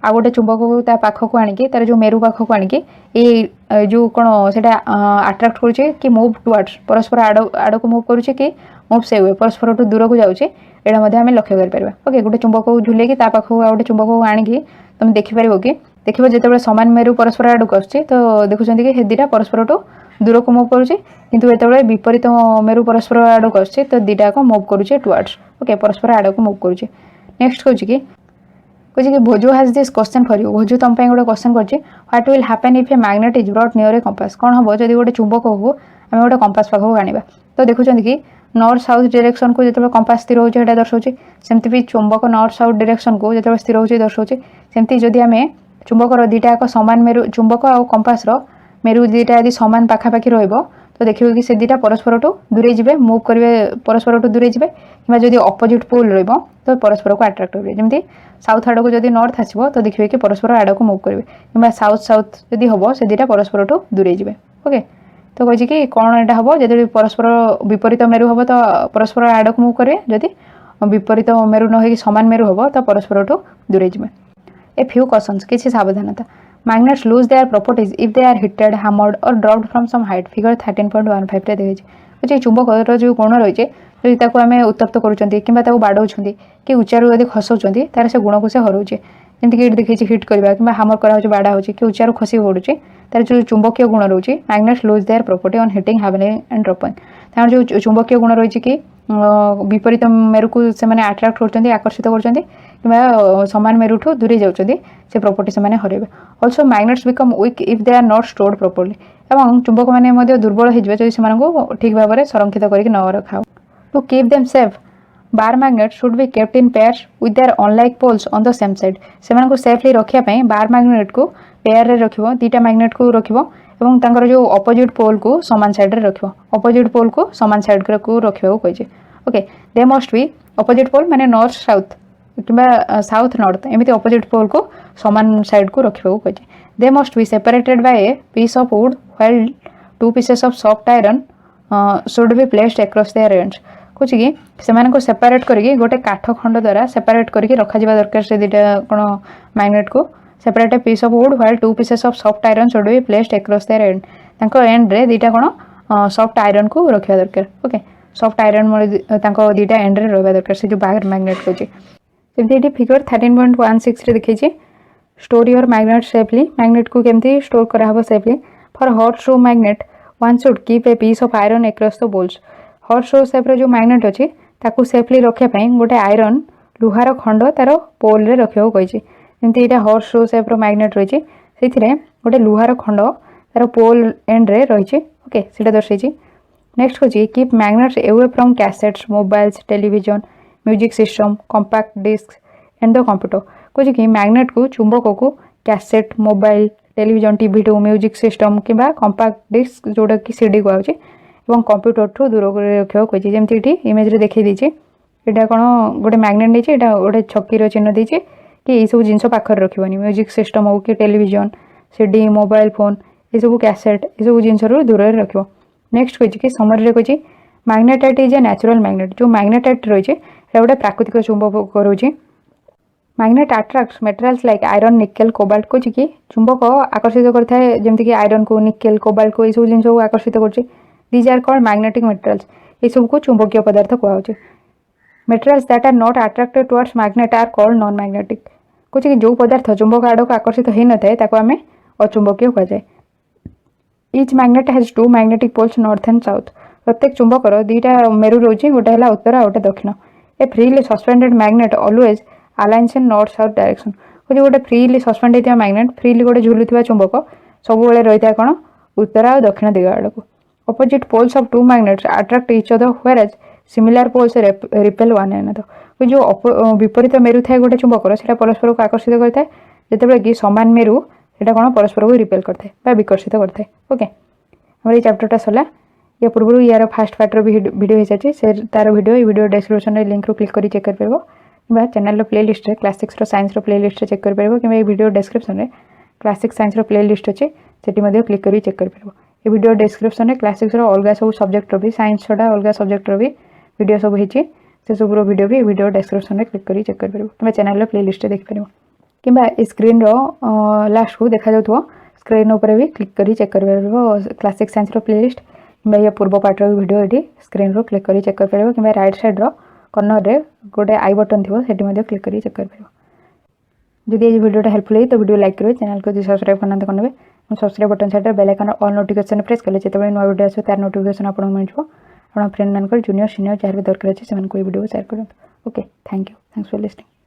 A: आ गोटे चुंबक को पाखक आणिकी तार जो मेरु पाखक आणिकी ये जो कौन से अट्राक्ट करुचे कि मूव टुवर्ड्स परस्पर आड़ को मूव करुचे कि मूव से हुए परस्पर दूर को जाऊे यहाँ आम लक्ष्य कर ओके गोटे चुंबक को झुलेकी पाखक आ गोटे चुंबक को आणिकी तुम देखिपर कि देखो जो सामान मेरु परस्पर आड़ को आसुचे तो देखुं कि दुटा परस्पर दूर को मूव करुचे किंतु जो विपरीत मेरु परस्पर आड़ को आसुचे तो दुटा को मूव करुचे टुवर्ड्स ओके परस्पर आड़ को मूव करुचे नेक्स्ट कहे कि Boojho has this question for you Boojho तुम गोटे क्वेश्चन कर what will happen if a magnet is brought near a compass कौन हम जब गोटे चुंबक को आम गोटे कंपास पाखक आने तो देखुं कि नॉर्थ साउथ डायरेक्शन को जो कंपास स्थिर होचे दर्शाऊे सेमती भी चुंबक नॉर्थ साउथ डायरेक्शन को जो स्थिर होचे दर्शाऊे सेमती जदि आम चुंबकर दुटा एक सामान मेरु चुंबक और कंपास मेरु दुटा यदि सामान पाखापाखि रहिबो तो देखिए कि से दुटा परस्पर दूरे जाए मूव करेंगे परस्पर दूरे जाए कि अपोजिट पोल रहिबो तो परस्पर को अट्राक्ट करेंगे जमी साउथ आड़ को जब नॉर्थ आसो तो देखिए कि परस्पर आड़ को मूव करेंगे कि साउथ साउथ जदि हम से दुटा परस्पर दूरे जाए ओके तो कहे कि कौन यहाँ हम जब परस्पर विपरीत मेरु हम तो परस्पर आड़ को मूव करेंगे जदि विपरीत मेरु न हो सामान मेरु हम तो परस्पर दूरे जाए ए फ्यू क्वेश्चंस किसी सावधानता magnets lose their properties if they are heated hammered or dropped from some height figure 13.15 रे देखिए चुंबक जो गुण रही है जो आम उत्तप्त करूँ बाड़ौं कि उच्चारू यदि खसाऊँ तार से गुण को से हराऊे जमीक ये देखिए हिट करवा कि हामर कराऊँ बाड़ा हो कि उच्चारू खसी पड़ुचे तार जो चुंबकीय गुण रोचे magnets lose their property on hitting hammering and dropping तार जो चुंबकीय गुण रही कि विपरीत मेरु को से अट्राक्ट कर आकर्षित कर सामान मेरु ठू दूरे जाऊँच से प्रॉपर्टी से हरइबे also magnets become weak if they are not stored properly एवं चुंबक मैंने दुर्बल हो ठीक भाव में संरक्षित करके न रखा to keep them safe bar magnet should be kept in pairs with their unlike poles on the same side से सेफली रखापी बार मैग्नेट को पेयर रे रखिबो दुटा मैग्नेट को रखिबो एवं तांकर जो अपोजिट पोल को समान साइड रे रखिबो अपोजिट पोल को समान साइड को रखिबो कहिजे okay they must be opposite pole माने नॉर्थ साउथ कि साउथ नॉर्थ एमती अपोजिट पोल को समान साइड को रखा कहे they must be separated by a piece of wood while two pieces of soft iron should be placed across their ends कहे कि से सेपरेट करके गोटे काठ खंड द्वारा सेपरेट करके रखा दरकार से दुटा कौन मैग्नेट को separate a piece of wood while two pieces of soft iron should be placed across their end end रे दुटा कौन सॉफ्ट आयरन को रखा दरकार ओके सॉफ्ट आयरन दुटा एंड रे रहा दरकार से जो बाहर मैग्नेट को जमी फिगर 13.16 देखिए store your magnet safely magnet को केमती स्टोर कराहब सेफली फॉर हॉट शो magnet one should keep a piece of iron across the poles हॉट शो सेप्र जो मैग्नेट अच्छी ताकू सेफली रखापी गोटे आयरन लुहार खंड तार पोल रे रखा कही जमी यहाँ हॉट शो सेप्र मैग्नेट रही से गोटे लुहार खंड तार पोल एंड रे रही ओके सीटा दर्शाई नेक्स्ट हूँ keep magnets away from cassettes mobiles television music system compact disc and the computer कहे कि मैग्नेट को चुंबक को कैसेट मोबाइल टेलीविजन टीवी टू म्यूजिक सिस्टम कि कंपाक्ट डिस्क जोटा कि सीडी कहुचे और कंप्यूटर ठू दूर रखा कही जमी इमेज देखी देती यहाँ कौन गोटे मैग्नेट नहीं गोटे छकीर चिन्ह देती कि यह सब जिन पाखे रखनी म्यूजिक सिस्टम हो कि टेलीविजन सीडी मोबाइल फोन ये सब कैसेट ये सब जिन दूर रख नेक्स्ट कही कि समरी कही magnetite is a natural magnet जो मैग्नेटाइट रही है गोटे प्राकृतिक चुंबक रोचे magnet attracts materials like iron nickel cobalt को कि चुंबक आकर्षित करता है जमीक कि आयरन को निकेल कोबाल्ट को यू जिन आकर्षित कर these are called magnetic materials ये सब को चुंबकीय पदार्थ कहुचे materials that are not attracted towards magnet are called non magnetic कुछ कि जो पदार्थ चुंबक आड़ को आकर्षित हो न था आम अचुंबकीय कहुए each magnet has two magnetic poles north and south प्रत्येक चुंबकर दुईटा मेरु रोचे गोटे है उत्तर आ गोटे दक्षिण a freely suspended magnet always aligns in north south direction कुछ गोटे फ्रीली सस्पेंड होता मैग्नेट फ्रीली गोटे झुलुवा चुंबक सब रही है कौन उत्तर आ दक्षिण दिग आड़ को opposite poles of two magnets attract each other whereas similar poles repel one another जो विपरीत मेरु थाए गोटे चुंबकर से परस्पर को आकर्षित करता है जिते कि सामान मेरु से कौन परस्पर को रिपेल करता है विकर्षित करता है ओके हमारे ये चैप्टरटा सरला या पूर्व यार फास्ट पार्टर वीडियो हो सारी से तार वीडियो डिस्क्रिप्शन में लिंक रू क्लिक कर चेक कर कि channel playlist class 6 science playlist check कर कि वीडियो डिस्क्रिप्शन में क्लास 6 साइंस प्ले लिस्ट अच्छे से क्लिक कर चेक कर ये वीडियो डिस्क्रिप्शन में क्लास 6 अलग सब सब्जेक्ट भी साइंस छड़ा अलग सब्जेक्ट भी वीडियो सब होती से सब वीडियो भी वीडियो डिस्क्रिप्शन में क्लिक कर चेक कर कि चैनल प्ले लिस्ट देखिपर कि स्क्रीन लास्ट को देखा जाऊ स्क्रीन उपर भी क्लिक कर चेक कर क्लास 6 साइंस प्ले लिस्ट कि पूर्व पार्टर वीडियो ये स्क्रीन रो क्लिक कर चेक कर कि राइट साइड कॉर्नर रे गोटे आई बटन थी से क्लिक कर चेक कर जदि ये वीडियो हेल्पफुल है तो वीडियो लाइक करेंगे चैनल को सब्सक्राइब करना करेंगे subscribe button side bell icon all notification press कले जो नया वीडियो आसो तार नोटिफिकेशन आपको मिल फ्रेंड मान जूनियर सीनियर जहाँ भी दरकार अच्छे से वीडियो शेयर करें okay thank you thanks for listening.